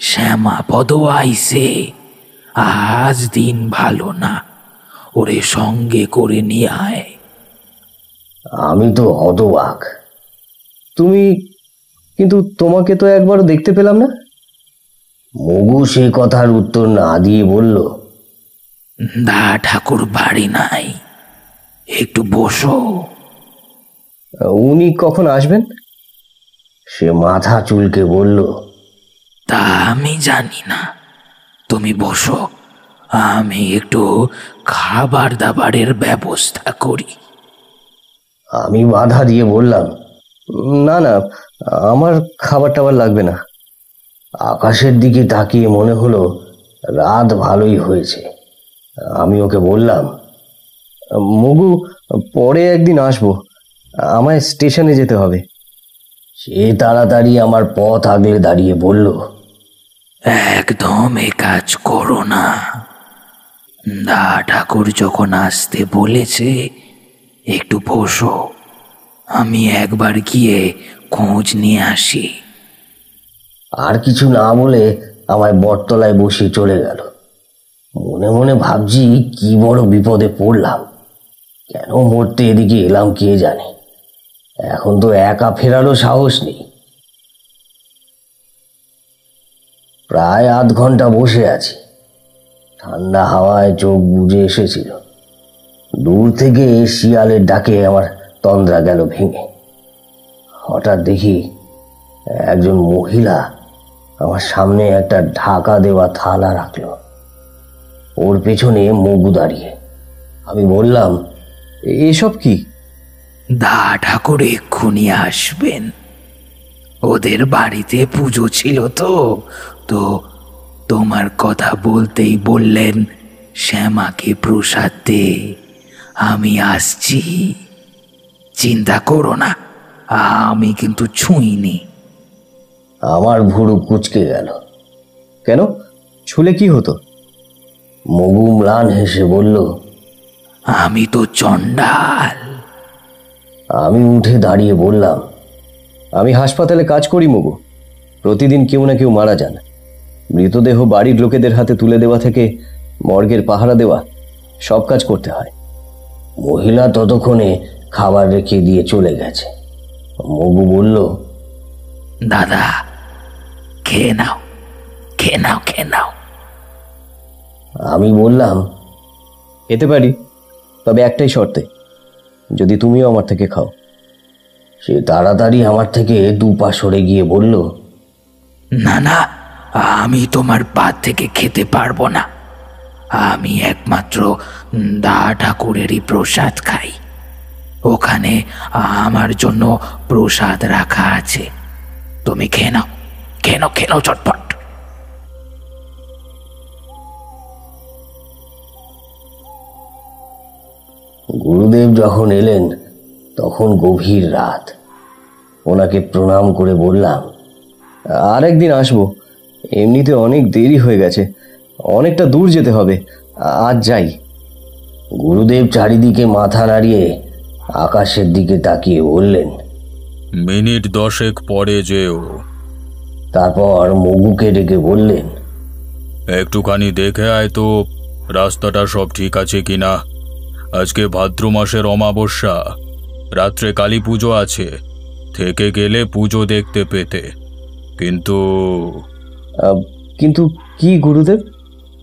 Speaker 2: শ্যামাপদ আইসে, আজ দিন ভালো না, ওরে সঙ্গে করে নিয়ে আয়।
Speaker 5: আমি তো হতবাক। কিন্তু তোমাকে তো একবারও দেখতে পেলাম না। মগু সে কথার উত্তর না দিয়ে বলল,
Speaker 2: দা ঠাকুর বাড়ি নাই, একটু বসো।
Speaker 5: উনি কখন আসবেন? সে মাথা চুলকে বলল,
Speaker 2: তা আমি জানি না, তুমি বসো, আমি একটু খাবার দাবারের ব্যবস্থা করি।
Speaker 5: আমি বাধা দিয়ে বললাম, না না, আমার খাবার টাবার লাগবে না। আকাশের দিকে তাকিয়ে মনে হলো রাত ভালোই হয়েছে। আমি ওকে বললাম, মগু পরে একদিন আসবো, আমায় স্টেশনে যেতে হবে। সে তাড়াতাড়ি আমার পথ আগলে দাঁড়িয়ে বলল,
Speaker 2: একদম এ কাজ করো না। দা ঠাকুর যখন আসতে বলেছে একটু বসো, আমি একবার গিয়ে খোঁজ নিয়ে আসি।
Speaker 5: আর কিছু না বলে আমায় বটতলায় বসিয়ে চলে গেল। মনে মনে ভাবছি কি বড় বিপদে পড়লাম, কেন মরতে এদিকে এলাম কে জানে। এখন তো একা ফেরারও সাহস নেই। প্রায় আধ ঘন্টা বসে আছি। ঠান্ডা হাওয়ায় চোখ বুজে এসেছিল। দূর থেকে শিয়ালের ডাকে আমার তন্দ্রা গেল ভেঙে। হঠাৎ দেখি একজন মহিলা আমার সামনে একটা ঢাকা দেওয়া থালা রাখল। ওর পেছনে মগু দাঁড়িয়ে। আমি বললাম, এসব কি?
Speaker 2: দা ঠাকুর এক্ষুনি আসবেন, ওদের বাড়িতে পুজো ছিল তো তো তোমার কথা বলতেই বললেন শ্যামাকে প্রসাদ দে, আমি আসছি, চিন্তা করো না, আমি কিন্তু ছুঁইনি।
Speaker 5: আমার ভুরু কুঁচকে গেল। কেন, ছুলে কি হতো? মগু ম্লান হেসে বলল,
Speaker 2: আমি তো চণ্ডাল।
Speaker 5: আমি উঠে দাঁড়িয়ে বললাম, আমি হাসপাতালে কাজ করি মগু। প্রতিদিন কেউ না কেউ মারা যান। মৃতদেহ বাড়ির লোকেদের হাতে তুলে দেওয়া থেকে মর্গের পাহারা দেওয়া, সব কাজ করতে হয়। মহিলা ততক্ষণে খাবার রেখে দিয়ে চলে গেছে। মগু বলল,
Speaker 2: দাদা খেয়ে নাও, খেয়ে নাও, খেয়ে নাও।
Speaker 5: আমি বললাম, খেতে পারি, তবে একটাই শর্তে, যদি তুমিও আমার থেকে খাও। সে তাড়াতাড়ি আমার থেকে 2 পা সরে গিয়ে বলল,
Speaker 2: না না, আমি তোমার পা থেকে খেতে পারবো না। আমি একমাত্র দা ঠাকুরেরই প্রসাদ খাই। ওখানে আমার জন্য প্রসাদ রাখা আছে, তুমি খেয়ে নাও, খেয়ে নাও, খেয়ে নাও চটপট।
Speaker 5: গুরুদেব যখন এলেন তখন গভীর রাত। ওনাকে প্রণাম করে বললাম, আর একদিন আসবো, এমনিতে অনেক দেরি হয়ে গেছে, অনেকটা দূর যেতে হবে, আজ যাই। গুরুদেব চারিদিকে মাথা নাড়িয়ে আকাশের দিকে তাকিয়ে বললেন,
Speaker 3: মিনিট 10 পরে যেও।
Speaker 5: তারপর মগুকে ডেকে বললেন,
Speaker 3: একটুখানি দেখে আয় তো রাস্তাটা সব ঠিক আছে কিনা। আজকে ভাদ্র মাসের অমাবস্যা, রাত্রে কালী পুজো আছে, থেকে গেলে পুজো দেখতে পেতে। কিন্তু
Speaker 5: কিন্তু কি গুরুদেব?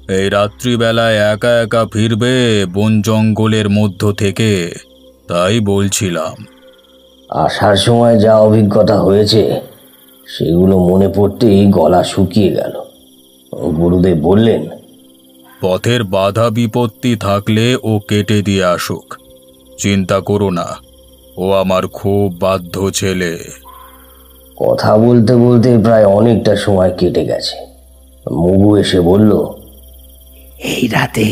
Speaker 3: এই রাত্রিবেলায় একা একা ফিরবে বন জঙ্গলের মধ্য থেকে, তাই বলছিলাম।
Speaker 5: আসার সময় যা অভিজ্ঞতা হয়েছে সেগুলো মনে পড়তেই গলা শুকিয়ে গেল। গুরুদেব বললেন,
Speaker 3: পথের বাধা বিপত্তি থাকলে ও কেটে দিয়ে আসুক, চিন্তা করো না, ও আমার খুব বাধ্য ছেলে।
Speaker 5: কথা বলতে বলতে প্রায় অনেকটা সময় কেটে গেছে। মগু এসে বলল,
Speaker 2: এই রাতে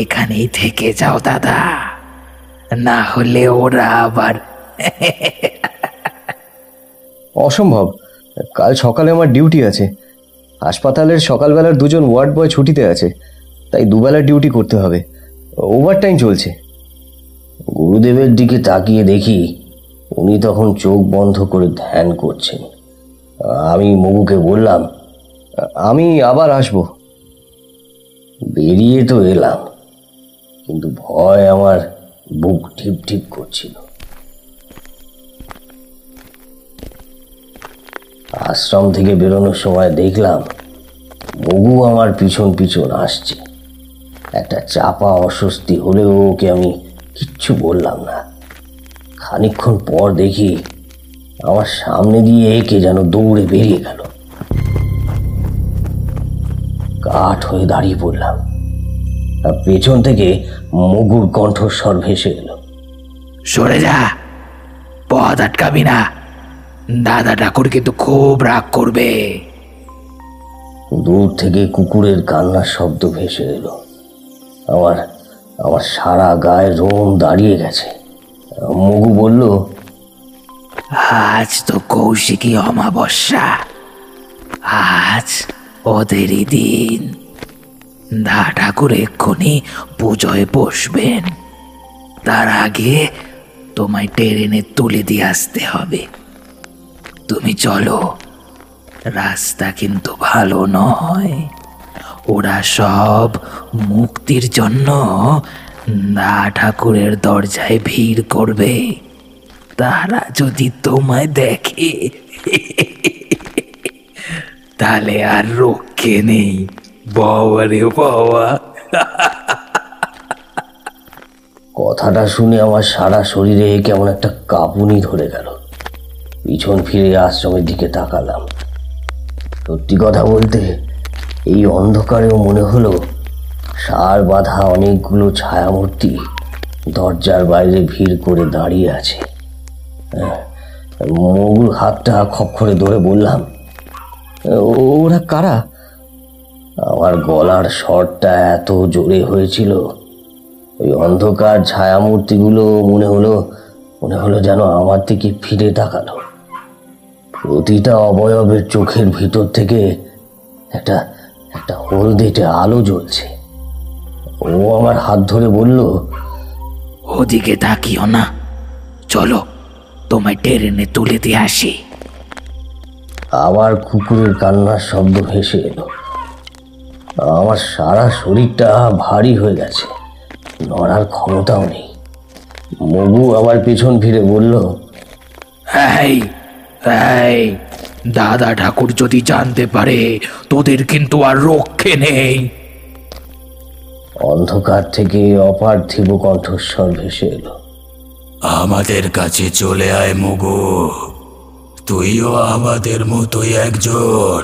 Speaker 2: এখানেই থেকে যাও দাদা, না হলে ওরা আবার।
Speaker 6: অসম্ভব, কাল সকালে আমার ডিউটি আছে। হাসপাতালের সকালবেলার 2জন ওয়ার্ড বয় ছুটিতে আছে, তাই দুবেলার ডিউটি করতে হবে, ওভারটাইম চলছে।
Speaker 5: গুরুদেবের দিকে তাকিয়ে দেখি উনি তখন চোখ বন্ধ করে ধ্যান করছেন। আমি মগুকে বললাম,
Speaker 6: আমি আবার আসবো।
Speaker 5: বেরিয়ে তো এলাম, কিন্তু ভয় আমার বুক ঠিপ ঠিপ করছিল। আশ্রম থেকে বেরোনোর সময় দেখলাম মগু আমার পিছন পিছন আসছে। একটা চাপা অস্বস্তি হলেও ওকে আমি কিচ্ছু বললাম না। খানিকক্ষণ পর দেখি আমার সামনে দিয়ে কে যেন দৌড়ে বেরিয়ে গেল। কাঠ হয়ে দাঁড়িয়ে পড়লাম। পেছন থেকে মগুর কণ্ঠস্বর ভেসে এলো,
Speaker 2: সরে যা, পথ আটকাবি না, দাদা ঠাকুর কিন্তু খুব রাগ করবে।
Speaker 5: দূর থেকে কুকুরের কান্নার শব্দ ভেসে এলো। আমার আমার সারা গায়ে রোম দাঁড়িয়ে গেছে। মগু বলল,
Speaker 2: আজ তো কৌশিকী অমাবস্যা, আজ ওদেরই দিন।
Speaker 7: দা ঠাকুর এক্ষুনি পুজোয় বসবেন, তার আগে তোমায় ট্রেনে তুলে দিয়ে আসতে হবে। তুমি চলো, রাস্তা কিন্তু ভালো নয়। ওরা সব মুক্তির জন্য দা ঠাকুরের দরজায় ভিড় করবে। তারা যদি তোমায় দেখে তাহলে আর রক্ষে নেই। বাবা রে বাবা!
Speaker 5: কথাটা শুনে আমার সারা শরীরে কেমন একটা কাঁপুনি ধরে গেল। পিছন ফিরে আশ্রমের দিকে তাকালাম। সত্যি কথা বলতে এই অন্ধকারেও মনে হলো সার বাঁধা অনেকগুলো ছায়ামূর্তি দরজার বাইরে ভিড় করে দাঁড়িয়ে আছে। মগুর হাতটা খপখরে ধরে বললাম, ওরা কারা? আমার গলার স্বরটা এত জোরে হয়েছিল, ওই অন্ধকার ছায়ামূর্তিগুলো মনে হলো যেন আমার দিকে ফিরে তাকালো। প্রতিটা অবয়বের চোখের ভিতর থেকে একটা হলদেটে আলো জ্বলছে। ও আমার হাত ধরে বলল,
Speaker 7: ওদিকে তাকিও না, চলো তোমায় ট্রেনে তুলে দিয়ে আসি।
Speaker 5: আবার কুকুরের কান্নার শব্দ ভেসে এলো। আমার সারা শরীরটা ভারী হয়ে গেছে, নড়ার ক্ষমতাও নেই। মগু আবার পেছন ফিরে বলল,
Speaker 7: এই এই, দাদা ঠাকুর যদি জানতে পারে তোদের কিন্তু আর রক্ষে নেই।
Speaker 5: অন্ধকার থেকে অপার্থিব কণ্ঠস্বর ভেসে এলো,
Speaker 3: আমাদের কাছে চলে আয় মগু, তুইও আমাদের মতোই একজন।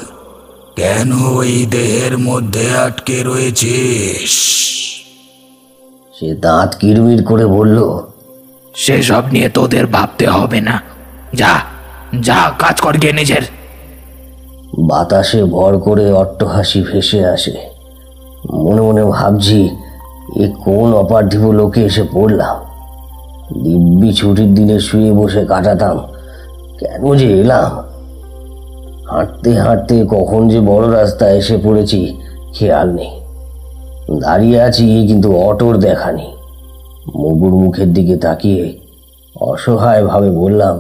Speaker 3: কেন ওই দেহের মধ্যে আটকে রয়েছিস?
Speaker 5: সে দাঁত কিরমির করে বলল,
Speaker 7: সেসব নিয়ে তোদের ভাবতে হবে না, যা যা কাজ কর গিয়ে নিজের।
Speaker 5: বাতাসে ভর করে অট্টহাসি ভেসে আসে। মনে মনে ভাবছি, এ কোন অপার্থিব লোকে এসে পড়লাম। দিব্যি ছুটির দিনে শুয়ে বসে কাটাতাম, কেন যে এলাম? হাঁটতে হাঁটতে কখন যে বড় রাস্তায় এসে পড়েছি খেয়াল নেই। দাঁড়িয়ে আছি কিন্তু অটোর দেখা নেই। মগুর মুখের দিকে তাকিয়ে অসহায় ভাবে বললাম,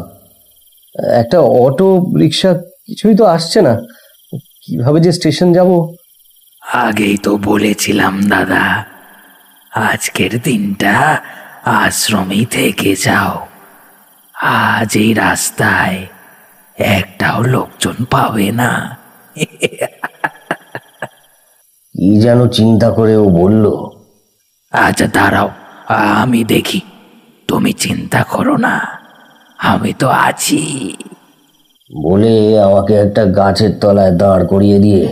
Speaker 6: একটা অটো রিক্সা কিছুই তো আসছে না, কিভাবে যে স্টেশন যাব?
Speaker 7: আগেই তো বলেছিলাম দাদা, আজকের দিনটা আশ্রমেই থেকে যাও। আজ এই রাস্তায় একটাও লোকজন পাবে না।
Speaker 5: কি যেন চিন্তা করে ও বলল,
Speaker 7: আচ্ছা দাঁড়াও, আমি দেখি। তুমি চিন্তা করো না, আমি তো আছি।
Speaker 5: বলে আমাকে একটা গাছের তলায় দাঁড় করিয়ে দিয়ে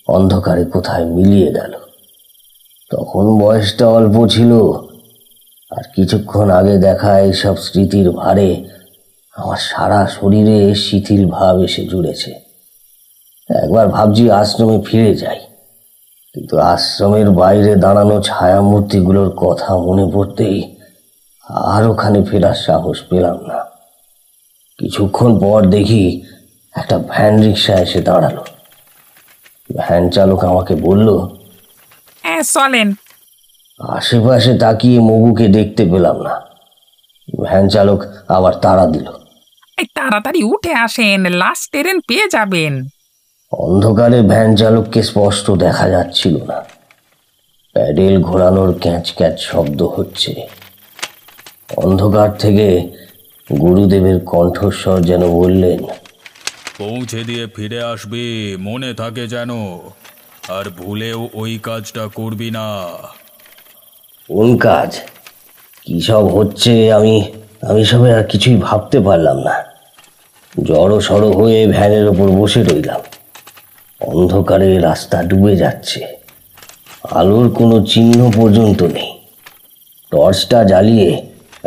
Speaker 5: অন্ধকারে কোথায় মিলিয়ে গেল। তখন বয়সটা অল্প ছিল, আর কিছুক্ষণ আগে দেখা এইসব স্মৃতির ভারে আমার সারা শরীরে শিথিল ভাব এসে জুড়েছে। একবার ভাবছি আশ্রমে ফিরে যাই, কিন্তু আশ্রমের বাইরে দাঁড়ানো ছায়ামূর্তিগুলোর কথা মনে পড়তেই আর ওখানে ফেরার সাহস পেলাম না। কিছুক্ষণ পর দেখি একটা ভ্যান রিক্সা এসে দাঁড়ালো। ভ্যান চালক আমাকে বলল,
Speaker 8: চলেন।
Speaker 5: আশেপাশে তাকিয়ে মগুকে দেখতে পেলাম না। ভ্যান চালক আবার তাড়া দিল,
Speaker 8: তাড়াতাড়ি উঠে আসেন, লাস্ট ট্রেন পেয়ে যাবেন।
Speaker 5: অন্ধকারে ভ্যান চালককে স্পষ্ট দেখা যাচ্ছিল না। প্যাডেল ঘোরানোর ক্যাঁচ ক্যাঁচ শব্দ হচ্ছে। অন্ধকার থেকে গুরুদেবের কণ্ঠস্বর যেন বললেন,
Speaker 3: পৌঁছে দিয়ে ফিরে আসবি, মনে থাকে যেন, আর ভুলেও ওই কাজটা করবি না।
Speaker 5: কোন কাজ? কি সব হচ্ছে আমি সবে আর কিছুই ভাবতে পারলাম না। জড়ো সড়ো হয়ে ভ্যানের ওপর বসে রইলাম। অন্ধকারে রাস্তা ডুবে যাচ্ছে, আলোর কোনো চিহ্ন পর্যন্ত নেই। টর্চটা জ্বালিয়ে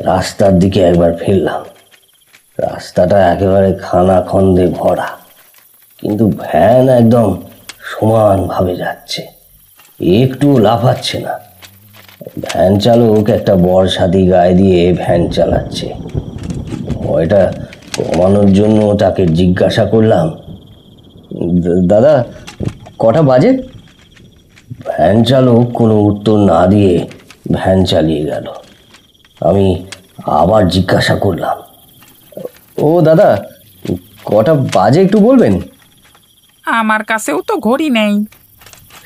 Speaker 5: রাস্তার দিকে একবার ফেললাম। রাস্তাটা একেবারে খানাখন্দে ভরা, কিন্তু ভ্যান একদম সমানভাবে যাচ্ছে, একটু লাফাচ্ছে না। ভ্যান চালক একটা বর্ষাতি গায়ে দিয়ে ভ্যান চালাচ্ছে। ভয়টা কমানোর জন্য তাকে জিজ্ঞাসা করলাম,
Speaker 6: দাদা কটা বাজে?
Speaker 5: ভ্যান চালক কোনো উত্তর না দিয়ে ভ্যান চালিয়ে গেল। আমি আবার জিজ্ঞাসা করলাম,
Speaker 6: ও দাদা, কটা বাজে একটু বলবেন?
Speaker 8: আমার কাছেও তো ঘড়ি নেই।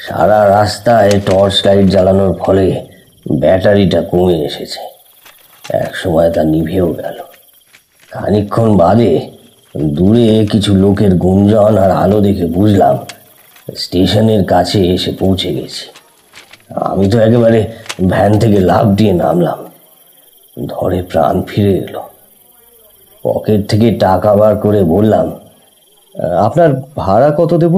Speaker 5: সারা রাস্তায় টর্চ লাইট জ্বালানোর ফলে ব্যাটারিটা কমে এসেছে। এক সময় তা নিভেও গেল। খানিকক্ষণ বাদে দূরে কিছু লোকের গুঞ্জন আর আলো দেখে বুঝলাম স্টেশনের কাছে এসে পৌঁছে গেছি। আমি তো একেবারে ভ্যান থেকে লাফ দিয়ে নামলাম। ধরে প্রাণ ফিরে এলো। পকেট থেকে টাকা বার করে বললাম,
Speaker 6: আপনার ভাড়া কত দেব?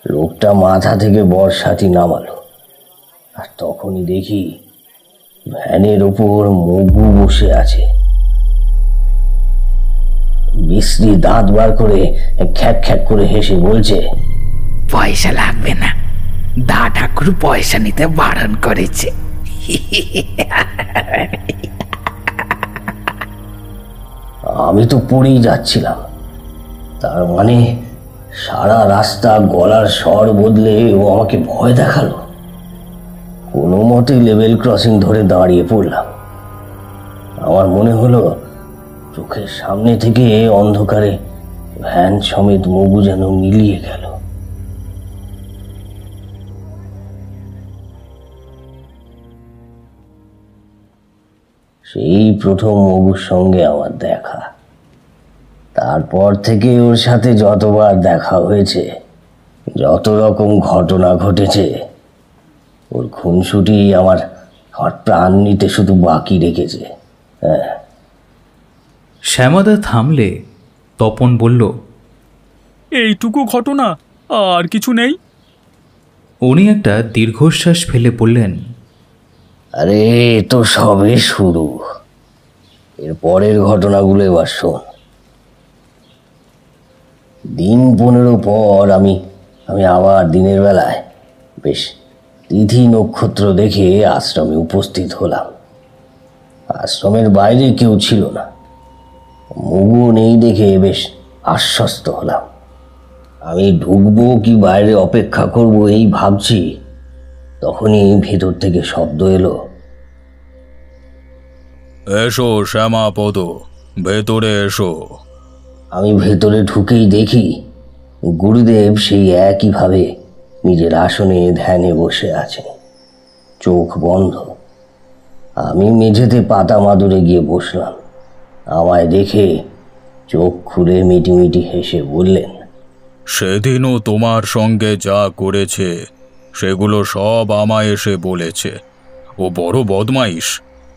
Speaker 5: লোকটা মাথা থেকে বর্ষাটি নামালো, আর তখনই দেখি ভ্যানের ওপর মগু বসে আছে। বিশ্রী দাঁত বার করে খ্যাক খ্যাক করে হেসে বলছে,
Speaker 7: পয়সা লাগবে না, দা ঠাকুর পয়সা নিতে বারণ করেছে।
Speaker 5: আমি তো পড়েই যাচ্ছিলাম। তার মানে সারা রাস্তা গলার স্বর বদলে ও আমাকে ভয় দেখালো। কোনো মতে লেভেল ক্রসিং ধরে দাঁড়িয়ে পড়লাম। আমার মনে হলো চোখের সামনে থেকে অন্ধকারে ভ্যান সমেত মগু যেন মিলিয়ে গেল। সেই প্রথম মগুর সঙ্গে আমার দেখা। তারপর থেকে ওর সাথে যতবার দেখা হয়েছে, যত রকম ঘটনা ঘটেছে, ওর খুনসুটি আমার প্রাণ নিতে শুধু বাকি রেখেছে। হ্যাঁ।
Speaker 2: শ্যামাদা থামলে তপন বলল,
Speaker 3: এইটুকু ঘটনা, আর কিছু নেই?
Speaker 2: উনি একটা দীর্ঘশ্বাস ফেলে বললেন,
Speaker 5: আরে তো সবে শুরু। এর পরের ঘটনাগুলো এবার শোন। দিন 15 পর আমি আবার দিনের বেলায় বেশ তিথি নক্ষত্র দেখে আশ্রমে উপস্থিত হলাম। আশ্রমের বাইরে কেউ ছিল না। মগু নেই দেখে বেশ আশ্বস্ত হলাম। আমি ঢুকবো কি বাইরে অপেক্ষা করব এই ভাবছি, তখনই ভেতর থেকে শব্দ এলো,
Speaker 3: এসো শ্যামাপদ, ভেতরে এসো।
Speaker 5: আমি ভেতরে ঢুকেই দেখি গুরুদেব সেই একইভাবে নিজের আসনে ধ্যানে বসে আছেন, চোখ বন্ধ। আমি মেঝেতে পাতা মাদুরে গিয়ে বসলাম। আমায় দেখে চোখ খুলে মিটিমিটি হেসে বললেন,
Speaker 3: সেদিনও তোমার সঙ্গে যা করেছে সেগুলো সব আমায় এসে বলেছে। ও বড় বদমাইশ,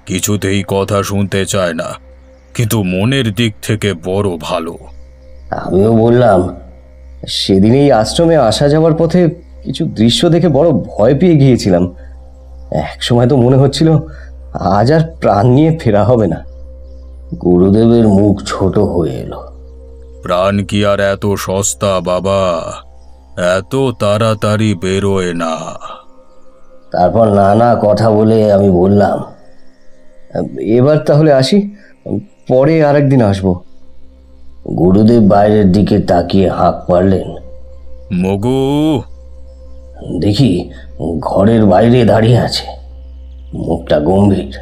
Speaker 3: কিছুতেই কথা শুনতে চায় না, কিন্তু মনের দিক থেকে বড় ভালো।
Speaker 5: আমিও বললাম,
Speaker 6: সেদিন এই আশ্রমে আসা যাওয়ার পথে কিছু দৃশ্য দেখে বড় ভয় পেয়ে গিয়েছিলাম। এক সময় তো মনে হচ্ছিল আজ আর প্রাণ নিয়ে ফেরা হবে না।
Speaker 5: গুরুদেবের মুখ ছোট হয়ে এলো।
Speaker 3: প্রাণ কি আর এত সস্তা বাবা? এত তাড়াতাড়ি বেরোয় না।
Speaker 5: তারপর নানা কথা বলে আমি বললাম,
Speaker 6: এবার তাহলে আসি, পরে আরেকদিন আসবো।
Speaker 5: গুরুদেব বাইরের দিকে তাকিয়ে হাঁক পারলেন।
Speaker 3: মগু!
Speaker 5: দেখি ঘরের বাইরে দাঁড়িয়ে আছে, মুখটা গম্ভীর।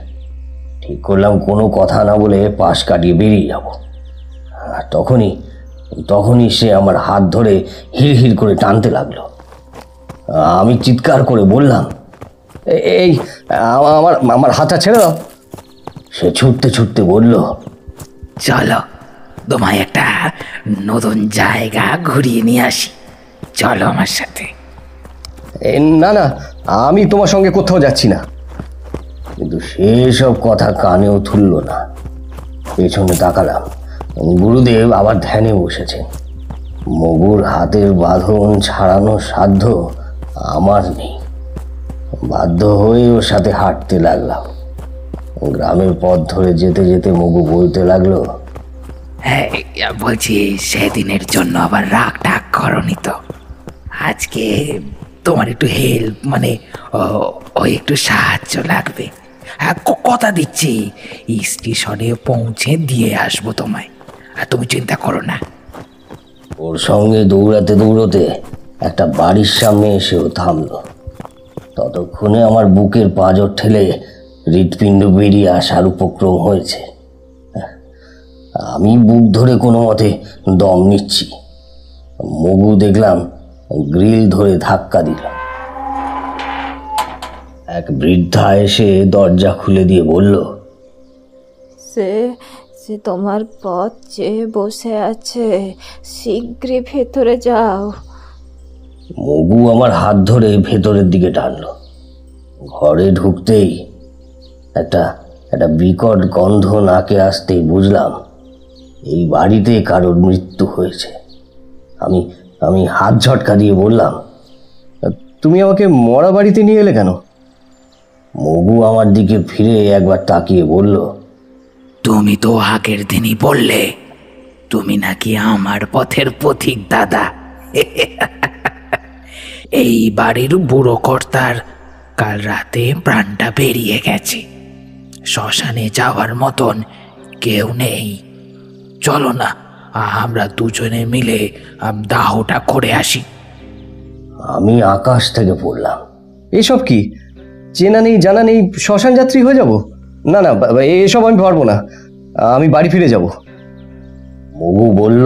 Speaker 5: ঠিক করলাম কোনো কথা না বলে পাশ কাটিয়ে বেরিয়ে যাব। আর তখনই সে আমার হাত ধরে হিড় হিড় করে টানতে লাগলো। আমি চিৎকার করে বললাম,
Speaker 6: এই আমার হাতটা ছেড়ে দাও।
Speaker 5: সে ছুটতে ছুটতে বলল,
Speaker 7: চলো, তোমায় একটা নতুন জায়গা ঘুরিয়ে নিয়ে আসি, চলো আমার সাথে।
Speaker 6: না না, আমি তোমার সঙ্গে কোথাও যাচ্ছি না।
Speaker 5: কিন্তু সেসব কথা কানেও তুলল না। পেছনে তাকালাম, গুরুদেব আবার ধ্যানে বসেছেন। মগুর হাতের বাঁধন ছাড়ানোর সাধ্য আমার নেই। বাধ্য হয়ে ওর সাথে হাঁটতে লাগলাম। গ্রামের পথ ধরে যেতে যেতে মগু বলতে লাগলো,
Speaker 7: হ্যাঁ বলছি, সেদিনের জন্য আবার রাগ টাগ করনি তো? আজকে তোমার একটু হেল্প, মানে ওই একটু সাহায্য লাগবে। হ্যাঁ, কথা দিচ্ছি স্টেশনে পৌঁছে দিয়ে আসবো তোমায়, আর তুমি চিন্তা করো না।
Speaker 5: ওর সঙ্গে দৌড়াতে দৌড়াতে একটা বাড়ির সামনে এসেও থামলো। ততক্ষণে আমার বুকের পাঁজর ঠেলে হৃৎপিণ্ড বেরিয়ে আসার উপক্রম হয়েছে। আমি বুক ধরে কোনো মতে দম নিচ্ছি। মগু দেখলাম গ্রিল ধরে ধাক্কা দিল। এক বৃদ্ধা এসে দরজা খুলে দিয়ে বলল,
Speaker 9: সে সে তোমার পথ চেয়ে বসে আছে, শীঘ্রই ভেতরে যাও।
Speaker 5: মগু আমার হাত ধরে ভেতরের দিকে টানলো। ঘরে ঢুকতেই একটা বিকট গন্ধ নাকে আসতেই বুঝলাম এই বাড়িতে কারোর মৃত্যু হয়েছে। আমি হাত ঝটকা দিয়ে বললাম,
Speaker 6: তুমি আমাকে মরা বাড়িতে নিয়ে এলে কেন?
Speaker 5: মগু আমার দিকে ফিরে একবার তাকিয়ে বলল,
Speaker 7: তুমি তো আগের দিনই বললে তুমি নাকি আমার পথের পথিক দাদা। এই বাড়ির বুড়ো কর্তার কাল রাতে প্রাণটা বেরিয়ে গেছে। শ্মশানে যাওয়ার মতন কেউ নেই। চলো না, আমরা দুজনে মিলে দাহটা করে আসি।
Speaker 5: আমি আকাশ থেকে পড়লাম।
Speaker 6: এসব কি? চেনা নেই জানা নেই শ্মশান যাত্রী হয়ে যাব? না না, এসব আমি পারবো না। আমি বাড়ি ফিরে যাব।
Speaker 5: মগু বলল,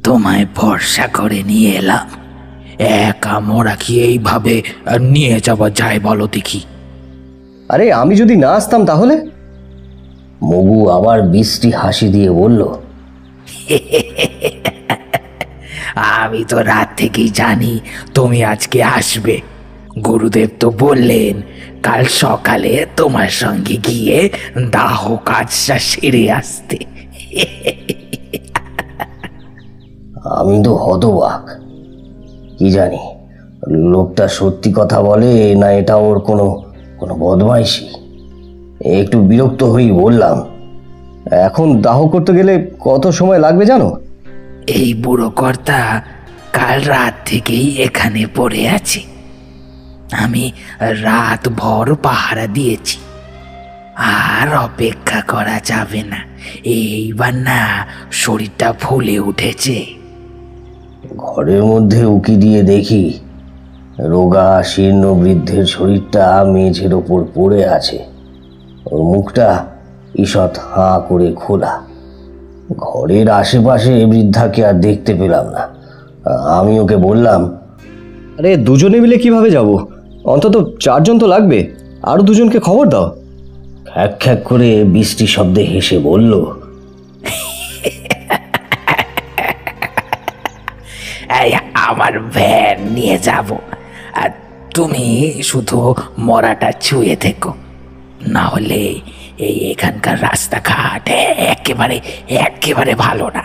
Speaker 7: তোমায় ভরসা করে নিয়ে এলাম, একা মোরা কি এইভাবে নিয়ে যাওয়া যায় বলো দেখি?
Speaker 6: আরে আমি যদি না আসতাম তাহলে?
Speaker 5: মগু আবার বৃষ্টি হাসি দিয়ে বলল,
Speaker 7: আমি তো রাত থেকেই জানি তুমি আজকে আসবে। গুরুদেব তো বললেন কাল সকালে তোমার সঙ্গে গিয়ে দাহ কাজটা সেরে আসতে।
Speaker 5: আমি তো হতবাক। কি জানি লোকটা সত্যি কথা বলে না এটা ওর কোনো বদমাইশি। একটু বিরক্ত হয়েই বললাম,
Speaker 6: এখন দাহ করতে গেলে কত সময় লাগবে জানো?
Speaker 7: এই বুড়ো কর্তা কাল রাত থেকেই এখানে পড়ে আছে। আমি রাত ভর পাহারা দিয়েছি। আর অপেক্ষা করা যাবে না। এইবার না শরীরটা ফুলে উঠেছে।
Speaker 5: ঘরের মধ্যে উকি দিয়ে দেখি রোগা শীর্ণ বৃদ্ধের শরীরটা মেঝের ওপর পড়ে আছে। ওর মুখটা ঈষৎ হাঁ করে খোলা। ঘরের আশেপাশে বৃদ্ধাকে আর দেখতে পেলাম না। আমি ওকে বললাম,
Speaker 6: আরে দুজনে মিলে কিভাবে যাব? অন্তত 4 জন তো লাগবে। আরো 2 জনকে খবর দাও।
Speaker 5: খ্যাক খ্যাক করে বৃষ্টি শব্দে হেসে বলল,
Speaker 7: আমার ভ্যান নিয়ে যাব, আর তুমি শুধু মরাটা ছুঁয়ে থেকো। না হলে এখানকার রাস্তাঘাট একেবারে ভালো না।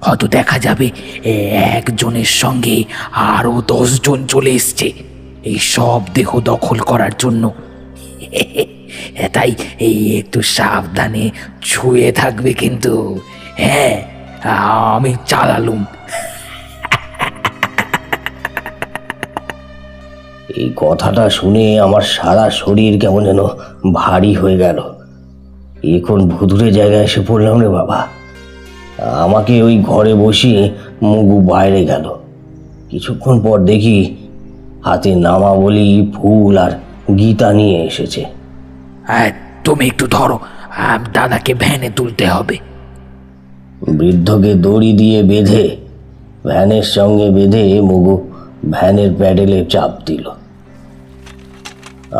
Speaker 7: হয়তো দেখা যাবে একজনের সঙ্গে আরো 10 জন চলে এসছে এই সব দেহ দখল করার জন্য। তাই একটু সাবধানে ছুঁয়ে থাকবে কিন্তু। হ্যাঁ, আমি চালালুম।
Speaker 5: এই কথাটা শুনে আমার সারা শরীর কেমন যেন ভারী হয়ে গেল। এখন ভুতুরে জায়গায় এসে পড়লাম রে বাবা। আমাকে ওই ঘরে বসিয়ে মগু বাইরে গেল। কিছুক্ষণ পর দেখি হাতে নামাবলি, ফুল আর গীতা নিয়ে এসেছে।
Speaker 7: তুমি একটু ধরো, দাদাকে ভ্যানে তুলতে হবে।
Speaker 5: বৃদ্ধকে দড়ি দিয়ে বেঁধে ভ্যানের সঙ্গে বেঁধে মগু ভ্যানের প্যাডেলে চাপ দিল।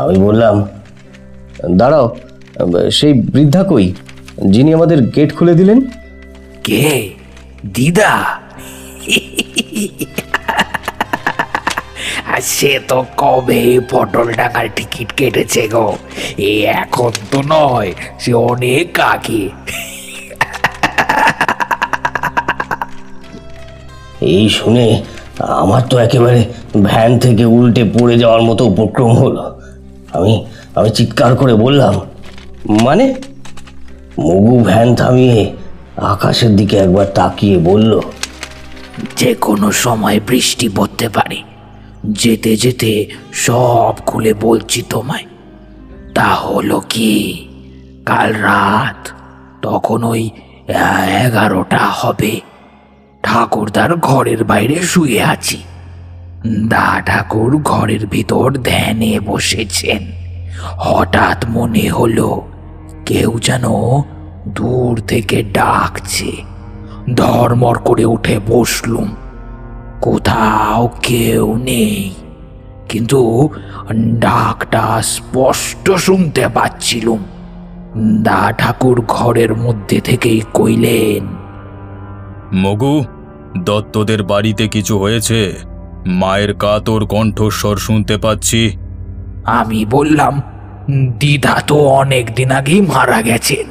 Speaker 5: আমি বললাম,
Speaker 6: দাঁড়াও, সেই বৃদ্ধা কই যিনি আমাদের গেট খুলে দিলেন?
Speaker 7: কে? দিদা? সে তো কবে পটল টাকার টিকিট কেটেছে গো। এখন তো নয়, সে অনেক আগে।
Speaker 5: এই শুনে আমার তো একেবারে ভ্যান থেকে উল্টে পড়ে যাওয়ার মতো উপক্রম হলো। আমি চিৎকার করে বললাম,
Speaker 6: মানে?
Speaker 5: মগু ভ্যান থামিয়ে আকাশের দিকে একবার তাকিয়ে বলল,
Speaker 7: যে কোনো সময় বৃষ্টি পড়তে পারে। যেতে যেতে সব খুলে বলছি তোমায়। তা হলো কি, কাল রাত তখন ওই 11টা হবে। ঠাকুরদার ঘরের বাইরে শুয়ে আছি। দা ঠাকুর ঘরের ভিতর ধ্যানে বসেছেন। হঠাৎ মনে হলো কেউ যেন দূর থেকে ডাকছে। ধর্মর করে উঠে বসলুম। কোথাও কেউ নেই, কিন্তু ডাকটা স্পষ্ট শুনতে পাচ্ছিলুম। দা ঠাকুর ঘরের মধ্যে থেকেই কইলেন,
Speaker 3: মগু, দত্তদের বাড়িতে কিছু হয়েছে? মায়ের কাতর কণ্ঠস্বর শুনতে পাচ্ছি।
Speaker 7: আমি বললাম, দিদা তো অনেক দিন আগেই মারা গেছেন।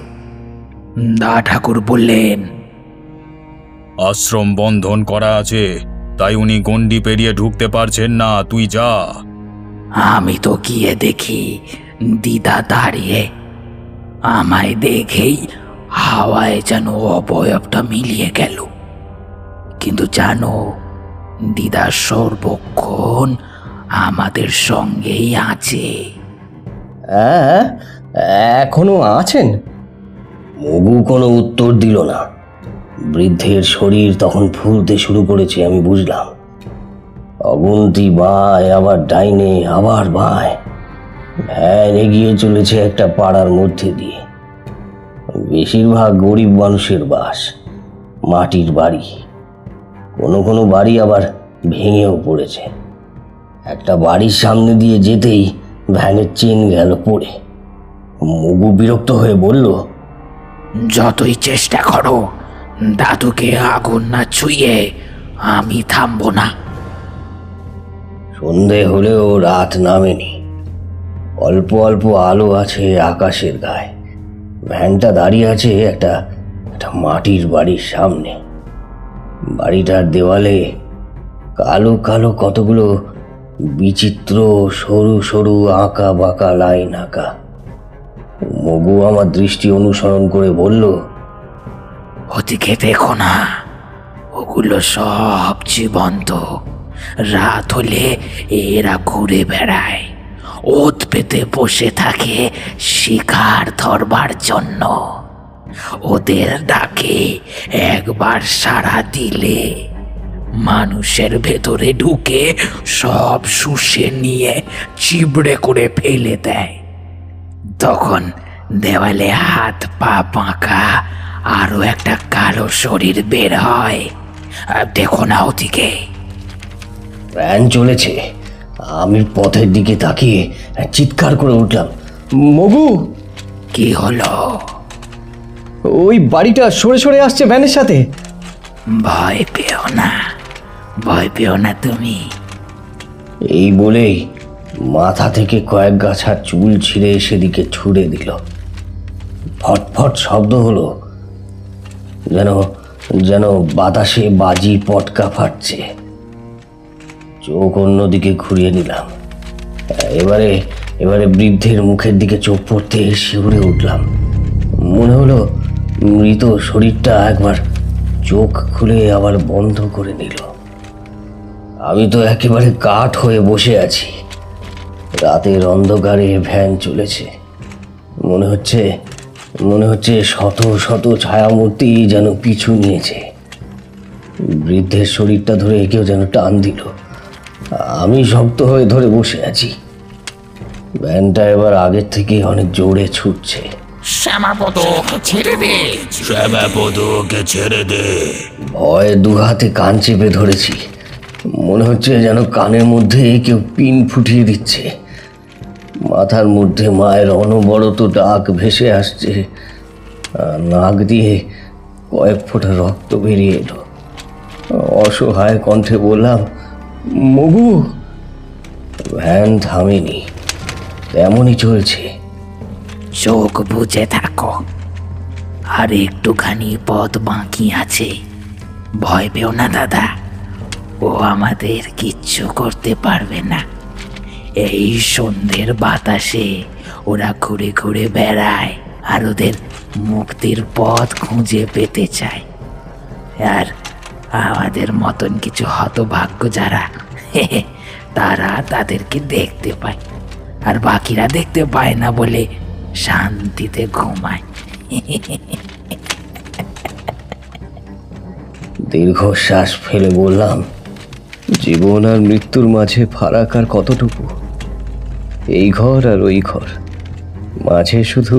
Speaker 7: দা ঠাকুর বললেন,
Speaker 3: আশ্রম বন্ধন করা আছে, তাই উনি গণ্ডি পেরিয়ে ঢুকতে পারছেন না, তুই যা।
Speaker 7: আমি তো গিয়ে দেখি দিদা দাঁড়িয়ে। আমায় দেখেই হাওয়ায় যেন অবয়বটা মিলিয়ে গেল। কিন্তু জানো, দিদা সর্বক্ষণ আমাদের সঙ্গেই আছে।
Speaker 6: হ্যাঁ, এখনো আছেন?
Speaker 5: মগু কোনো উত্তর দিল না। বৃদ্ধের শরীর তখন ফুলতে শুরু করেছে, আমি বুঝলাম। অগুন্তি বায়, আবার ডাইনে, আবার বায়। ভ্যান এগিয়ে চলেছে একটা পাড়ার মধ্যে দিয়ে। বেশিরভাগ গরিব মানুষের বাস, মাটির বাড়ি। কোনো কোনো বাড়ি আবার ভেঙেও পড়েছে। একটা বাড়ির সামনে দিয়ে যেতেই ভ্যানের চেন গেল পড়ে। মগু বিরক্ত হয়ে বলল,
Speaker 7: যতই চেষ্টা করো দাদুকে আগুন না ছুঁয়ে আমি থামবো না।
Speaker 5: সন্ধে হলেও রাত নামেনি। অল্প অল্প আলো আছে আকাশের গায়ে। ভ্যানটা দাঁড়িয়ে আছে একটা মাটির বাড়ির সামনে। বাড়িটার দেওয়ালে কালো কালো কতগুলো বিচিত্র সরু সরু আঁকা বাঁকা লাইন আঁকা। মগু আমার দৃষ্টি অনুসরণ করে বলল,
Speaker 7: ওদিকে দেখো না, ওগুলো সব জীবন্ত। রাত হলে এরা ঘুরে বেড়ায়, ওত পেতে বসে থাকে শিকার ধরবার জন্য। ওদের ডাকে একবার সাড়া দিলে মানুষের ভেতরে ঢুকে সব শুষে নিয়ে চিবড়ে করে ফেলে দেয়। তখন দেওয়ালে হাত পা বাঁকা আরো একটা কালো শরীর বের হয়। দেখো না ওদিকে।
Speaker 5: ভ্যান চলেছে। আমি পথের দিকে তাকিয়ে চিৎকার করে উঠলাম, মগু!
Speaker 7: কি হলো?
Speaker 6: ওই বাড়িটা সরে সরে আসছে ভ্যানের সাথে।
Speaker 7: ভয় পেও না, ভয় পেও না তুমি।
Speaker 5: এই বলেই মাথা থেকে কয়েক গাছা চুল ছিঁড়ে সেদিকে ছুঁড়ে দিল। ফটফট শব্দ হলো, যেন যেন বাতাসে বাজি পটকা ফাটছে। চোখ অন্যদিকে ঘুরিয়ে নিলাম। এবারে বৃদ্ধের মুখের দিকে চোখ পড়তে শিউরে উঠলাম। মনে হলো মৃত শরীরটা একবার চোখ খুলে আবার বন্ধ করে নিল। আমি তো একেবারে কাঠ হয়ে বসে আছি। রাতের অন্ধকারে ভ্যান চলেছে। মনে হচ্ছে শত শত ছায়ামূর্তি যেন পিছু নিয়েছে। বৃদ্ধের শরীরটা ধরে কেউ যেন টান দিল। আমি শক্ত হয়ে ধরে বসে আছি। ভ্যানটা এবার আগের থেকে অনেক জোরে ছুটছে।
Speaker 7: শ্যামাপদকে ছেড়ে দে,
Speaker 3: শ্যামাপদকে ছেড়ে দে।
Speaker 5: ভয়ে দু হাতে কান চেপে ধরেছি। মনে হচ্ছে যেন কানের মধ্যে কেউ পিন ফুটিয়ে দিচ্ছে। মাথার মধ্যে মায়ের অনবরত ডাক ভেসে আসছে। নাক দিয়ে কয়েক ফোঁটা রক্ত বেরিয়ে এলো। অসহায় কণ্ঠে বললাম, মগু! ভ্যান থামেনি, তেমনই চলছে।
Speaker 7: চোখ বুজে থাকো, আর একটুখানি পথ বাকি আছে। ভয় পেও না দাদা, ও আমাদের কিচ্ছু করতে পারবে না। এই সন্ধ্যের বাতাসে ওরা ঘুরে ঘুরে বেড়ায় আর ওদের মুক্তির পথ খুঁজে পেতে চায়। আর আমাদের মতন কিছু হতভাগ্য যারা, তারা তাদেরকে দেখতে পায়, আর বাকিরা দেখতে পায় না বলে শান্তিতে ঘুমায়।
Speaker 5: দীর্ঘশ্বাস ফেলে বললাম,
Speaker 6: জীবন আর মৃত্যুর মাঝে ফারাক আর কতটুকু? এই ঘর আর ওই ঘর, মাঝে শুধু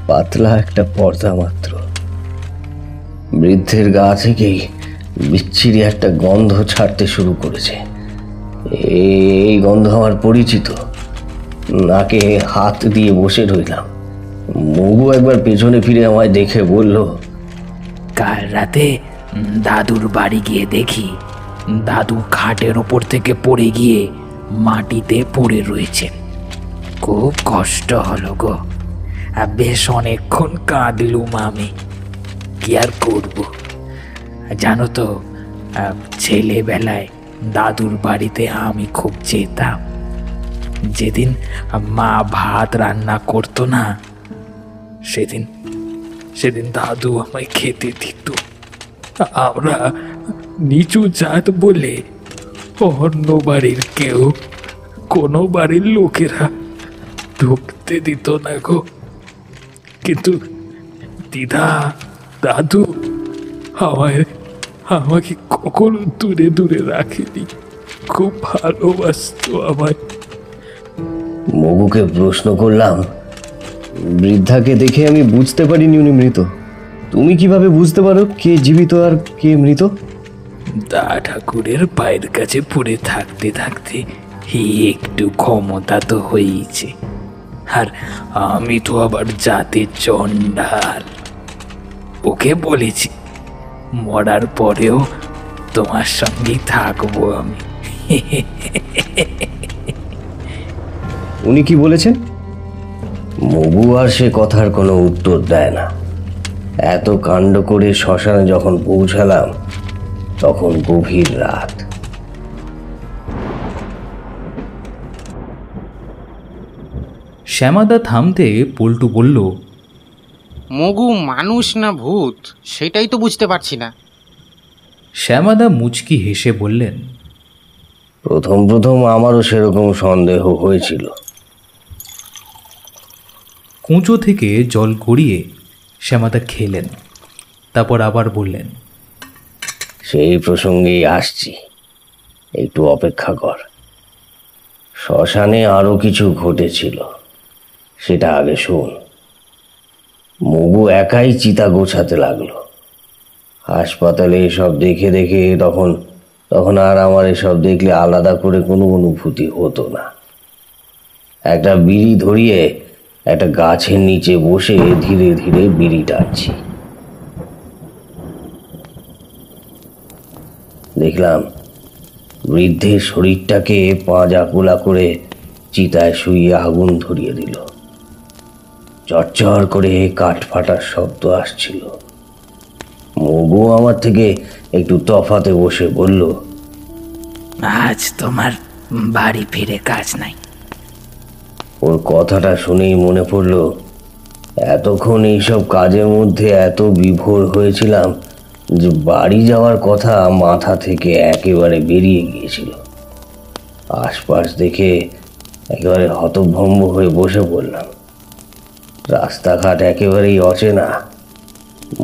Speaker 6: পাতলা একটা পর্দা মাত্র। বৃদ্ধের গা থেকেই বিচ্ছিরি একটা গন্ধ ছাড়তে শুরু করেছে। এই গন্ধ আমার পরিচিত। নাকে হাত দিয়ে বসে রইলাম। মগু একবার পেছনে ফিরে আমায় দেখে বলল,
Speaker 7: কাল রাতে দাদুর বাড়ি গিয়ে দেখি দাদু খাটের ওপর থেকে পড়ে গিয়ে মাটিতে পড়ে রয়েছেন। খুব কষ্ট হলো গো, বেশ অনেকক্ষণ কাঁদলুম আমি। কি আর করব, জানো তো ছেলেবেলায় দাদুর বাড়িতে আমি খুব যেতাম। যেদিন মা ভাত রান্না করতো না, সেদিন দাদু আমায় খেতে দিত। আমরা নিচু জাত বলে অন্য বাড়ির কেউ কোনো বাড়ির লোকেরা ঢুকতে দিত না গো। কিন্তু দিদা দাদু আমাকে কখনো দূরে দূরে রাখেনি, খুব ভালোবাসতো আমায়।
Speaker 6: মগুকে প্রশ্ন করলাম, বৃদ্ধাকে দেখে আমি বুঝতে পারিনি উনি মৃত। তুমি কিভাবে বুঝতে পারো কে জীবিত আর কে মৃত?
Speaker 7: দা ঠাকুরের পায়ের কাছে পড়ে থাকতে থাকতে একটু ক্ষমতা তো হয়েছে। আর আমি তো আবার জাতের চণ্ডাল। ওকে বলেছি মরার পরেও তোমার সঙ্গেই থাকবো আমি।
Speaker 6: উনি কি বলেছেন? মগু আর সে কথার কোনো উত্তর দেয় না। এত কাণ্ড করে শ্মশানে যখন পৌঁছালাম তখন গভীর রাত।
Speaker 2: শ্যামাদা থামতে পল্টু বলল,
Speaker 4: মগু মানুষ না ভূত সেটাই তো বুঝতে পারছি না।
Speaker 2: শ্যামাদা মুচকি হেসে বললেন,
Speaker 5: প্রথম আমারও সেরকম সন্দেহ হয়েছিল।
Speaker 2: কুঁচো থেকে জল গড়িয়ে শ্যামাদা খেলেন, তারপর আবার বললেন,
Speaker 5: সেই প্রসঙ্গেই আসছি, একটু অপেক্ষা কর। শ্মশানে আরো কিছু ঘটেছিল, সেটা আগে শোন। মগু একাই চিতা গোছাতে লাগলো। হাসপাতালে এসব দেখে দেখে তখন আর আমার এসব দেখলে আলাদা করে কোনো অনুভূতি হতো না। একটা বিড়ি ধরিয়ে একটা গাছের নিচে বসে ধীরে ধীরে বিড়ি টানছি। দেখলাম বৃদ্ধের শরীরটাকে পাঁজা কোলা করে চিতায় শুইয়ে আগুন ধরিয়ে দিল। চরচর করে কাঠ ফাটার শব্দ আসছিল। মগু আমার থেকে একটু তফাতে বসে বলল,
Speaker 7: আজ তোমার বাড়ি ফিরে কাজ নাই।
Speaker 5: ওর কথাটা শুনেই মনে পড়ল, এতক্ষণ এইসব কাজের মধ্যে এত বিভোর হয়েছিলাম যে বাড়ি যাওয়ার কথা মাথা থেকে একেবারে বেরিয়ে গিয়েছিল। আশপাশ দেখে একেবারে হতভম্ব হয়ে বসে পড়লাম। রাস্তাঘাট একেবারেই অচেনা।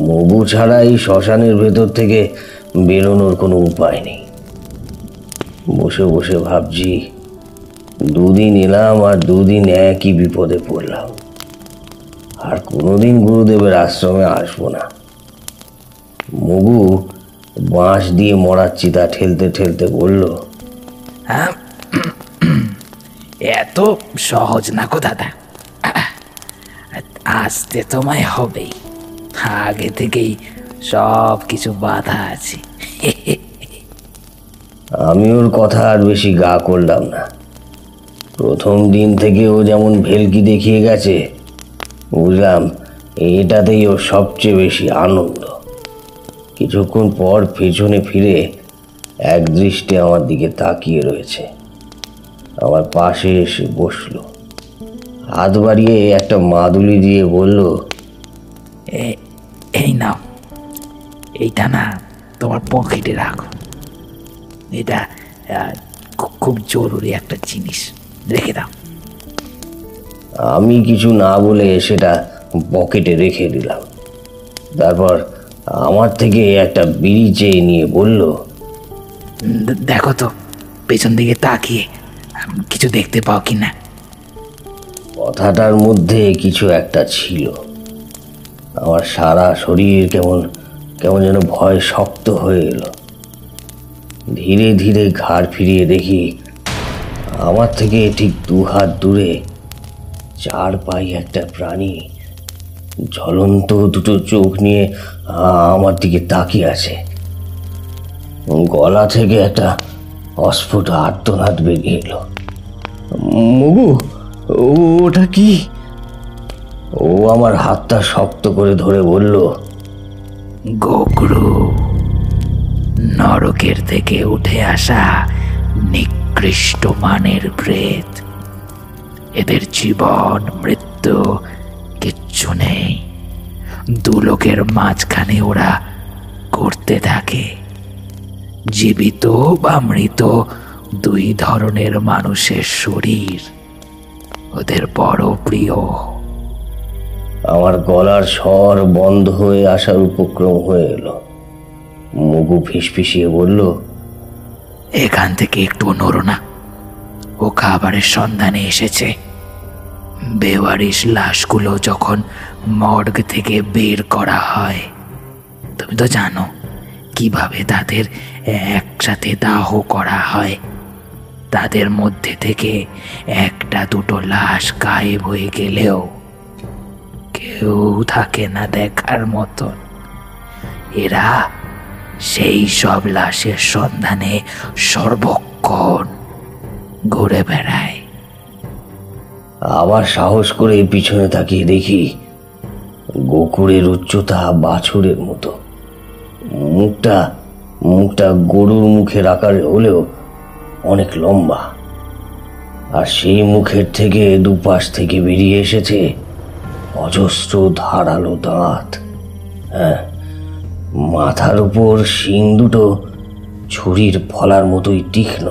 Speaker 5: মগু ছাড়া এই শ্মশানের ভেতর থেকে বেরোনোর কোনো উপায় নেই। বসে বসে ভাবছি, দুদিন এলাম আর দুদিন একই বিপদে পড়লাম। আর কোনোদিন গুরুদেবের আশ্রমে আসবো না। মগু বাঁশ দিয়ে মরার চিতা ঠেলতে ঠেলতে বলল,
Speaker 7: এত সহজ না গো দাদা, আসতে তোমায় হবেই। আগে থেকেই সব কিছু বাধা আছে।
Speaker 5: আমি ওর কথা আর বেশি গা করলাম না। প্রথম দিন থেকে ও যেমন ভেলকি দেখিয়ে গেছে, বুঝলাম এটাতেই ওর সবচেয়ে বেশি আনন্দ। কিছুক্ষণ পর পেছনে ফিরে এক দৃষ্টে আমার দিকে তাকিয়ে রয়েছে। আমার পাশে এসে বসলো, হাত বাড়িয়ে একটা মাদুলি দিয়ে বলল,
Speaker 7: এই নাও, এইটা না তোমার পকেটে রাখো। এটা খুব জরুরি একটা জিনিস, রেখে দাও।
Speaker 5: আমি কিছু না বলে সেটা পকেটে রেখে দিলাম। তারপর আমার থেকে একটা বিড়ি চেয়ে নিয়ে বলল,
Speaker 7: দেখো তো পেছন দিকে তাকিয়ে কিছু দেখতে পাও কিনা।
Speaker 6: কথাটার মধ্যে কিছু একটা ছিল। আমার সারা শরীর কেমন কেমন যেন ভয় শক্ত হয়ে এলো। ধীরে ধীরে ঘাড় ফিরিয়ে দেখি আমার থেকে ঠিক 2 হাত দূরে 4 পায়ে একটা প্রাণী জ্বলন্ত দুটো চোখ নিয়ে আমার দিকে তাকিয়ে আছে। গলা থেকে একটা অস্ফুট আর্তনাদ বেরিয়ে এলো। মগু, ওটা কি? ও আমার হাতটা শক্ত করে ধরে বলল,
Speaker 7: গোকরু, নরকের থেকে উঠে আসা নিকৃষ্ট মানের প্রেত। এদের জীবন মৃত্যু কিচ্ছু নেই। দুলোকের মাঝখানে ওরা করতে থাকে। জীবিত বা মৃত 2 ধরনের মানুষের শরীর ওদের বড় প্রিয়।
Speaker 6: আমার গলার স্বর বন্ধ হয়ে আসার উপক্রম হয়ে এলো। মগু ফিসফিসিয়ে বলল,
Speaker 7: এখান থেকে একটু নড়ো না, ও খাবারের সন্ধানে এসেছে। বেওয়ারিশ লাশগুলো যখন মর্গ থেকে বের করা হয়, তুমি তো জানো কিভাবে তাদের একসাথে দাহ করা হয়। তাদের মধ্যে থেকে 1-2 লাশ গায়েব হয়ে গেলেও কেউ থাকে না দেখার মতন। এরা সেই সব লাশের সন্ধানে সর্বক্ষণ ঘুরে বেড়ায়।
Speaker 6: আবার সাহস করে পিছনে তাকিয়ে দেখি গোকুরের উচ্চতা বাছুরের মতো। মুখটা গরুর মুখের আকারে হলেও অনেক লম্বা। আর সেই মুখের থেকে দুপাশ থেকে বেরিয়ে এসেছে অজস্র ধারালো দাঁত। হ্যাঁ, মাথার উপর শিং দুটো ছুরির ফলার মতোই তীক্ষ্ণ।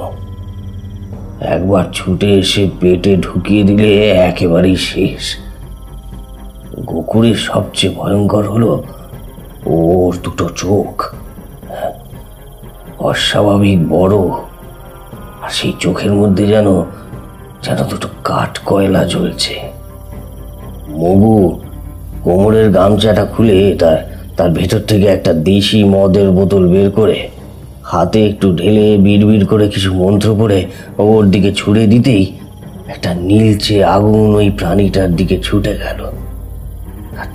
Speaker 6: একবার ছুটে এসে পেটে ঢুকিয়ে দিলে একেবারেই শেষ। গোকুরের সবচেয়ে ভয়ঙ্কর হলো ওর 2 চোখ, অস্বাভাবিক বড়। আর সেই চোখের মধ্যে যেন 2 কাঠ কয়লা জ্বলছে। মগু কোমরের গামছাটা খুলে তার ভেতর থেকে একটা দেশি মদের বোতল বের করে হাতে একটু ঢেলে বিড়বিড় করে কিছু মন্ত্র পড়ে ওর দিকে ছুড়ে দিতেই একটা নীলচে আগুন ওই প্রাণীটার দিকে ছুটে গেল। আর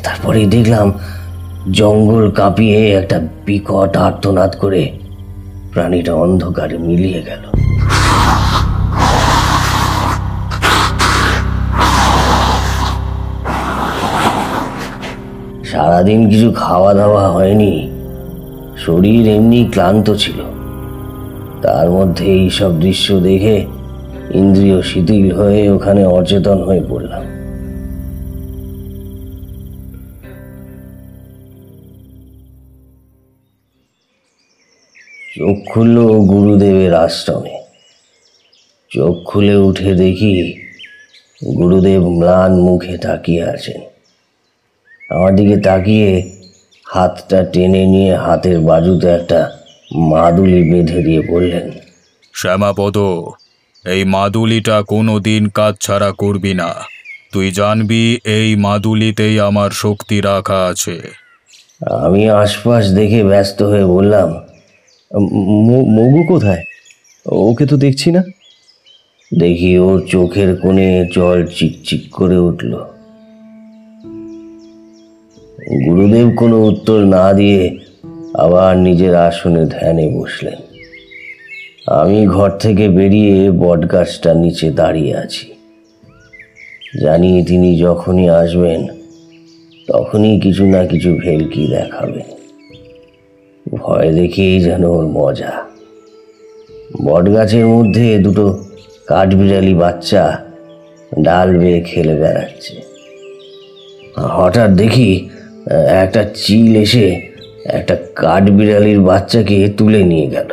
Speaker 6: তারপরেই দেখলাম জঙ্গল কাঁপিয়ে একটা বিকট আর্তনাদ করে প্রাণীটা অন্ধকারে মিলিয়ে গেল। সারাদিন কিছু খাওয়া দাওয়া হয়নি, শরীর এমনি ক্লান্ত ছিল। তার মধ্যে এই সব দৃশ্য দেখে ইন্দ্রিয় শিথিল হয়ে ওখানে অচেতন হয়ে পড়লাম। চোখ খুলল গুরুদেবের আশ্রমে। চোখ খুলে উঠে দেখি গুরুদেব ম্লান মুখে তাকিয়ে আছেন। আমার দিকে তাকিয়ে হাতটা টেনে নিয়ে হাতের বাজুতে একটা মাদুলি বেঁধে দিয়ে বললেন,
Speaker 3: শ্যামাপদ, এই মাদুলিটা কোনো দিন কাজ ছাড়া করবি না। তুই জানবি এই মাদুলিতেই আমার শক্তি রাখা আছে।
Speaker 6: আমি আশপাশ দেখে ব্যস্ত হয়ে বললাম, মগু কোথায়? ওকে তো দেখছি না। দেখি ওর চোখের কোণে জল চিকচিক করে উঠল। গুরুদেব কোনো উত্তর না দিয়ে আবার নিজের আসনে ধ্যানে বসলেন। আমি ঘর থেকে বেরিয়ে বটগাছটার নিচে দাঁড়িয়ে আছি। জানি তিনি যখনই আসবেন তখনই কিছু না কিছু ভেলকি দেখাবেন। ভয় দেখেই যেন ওর মজা। বটগাছের মধ্যে 2 কাঠবিড়ালি বাচ্চা ডাল বেয়ে খেলে বেড়াচ্ছে। হঠাৎ দেখি একটা চিল এসে একটা কাঠবিড়ালির বাচ্চাকে তুলে নিয়ে গেল।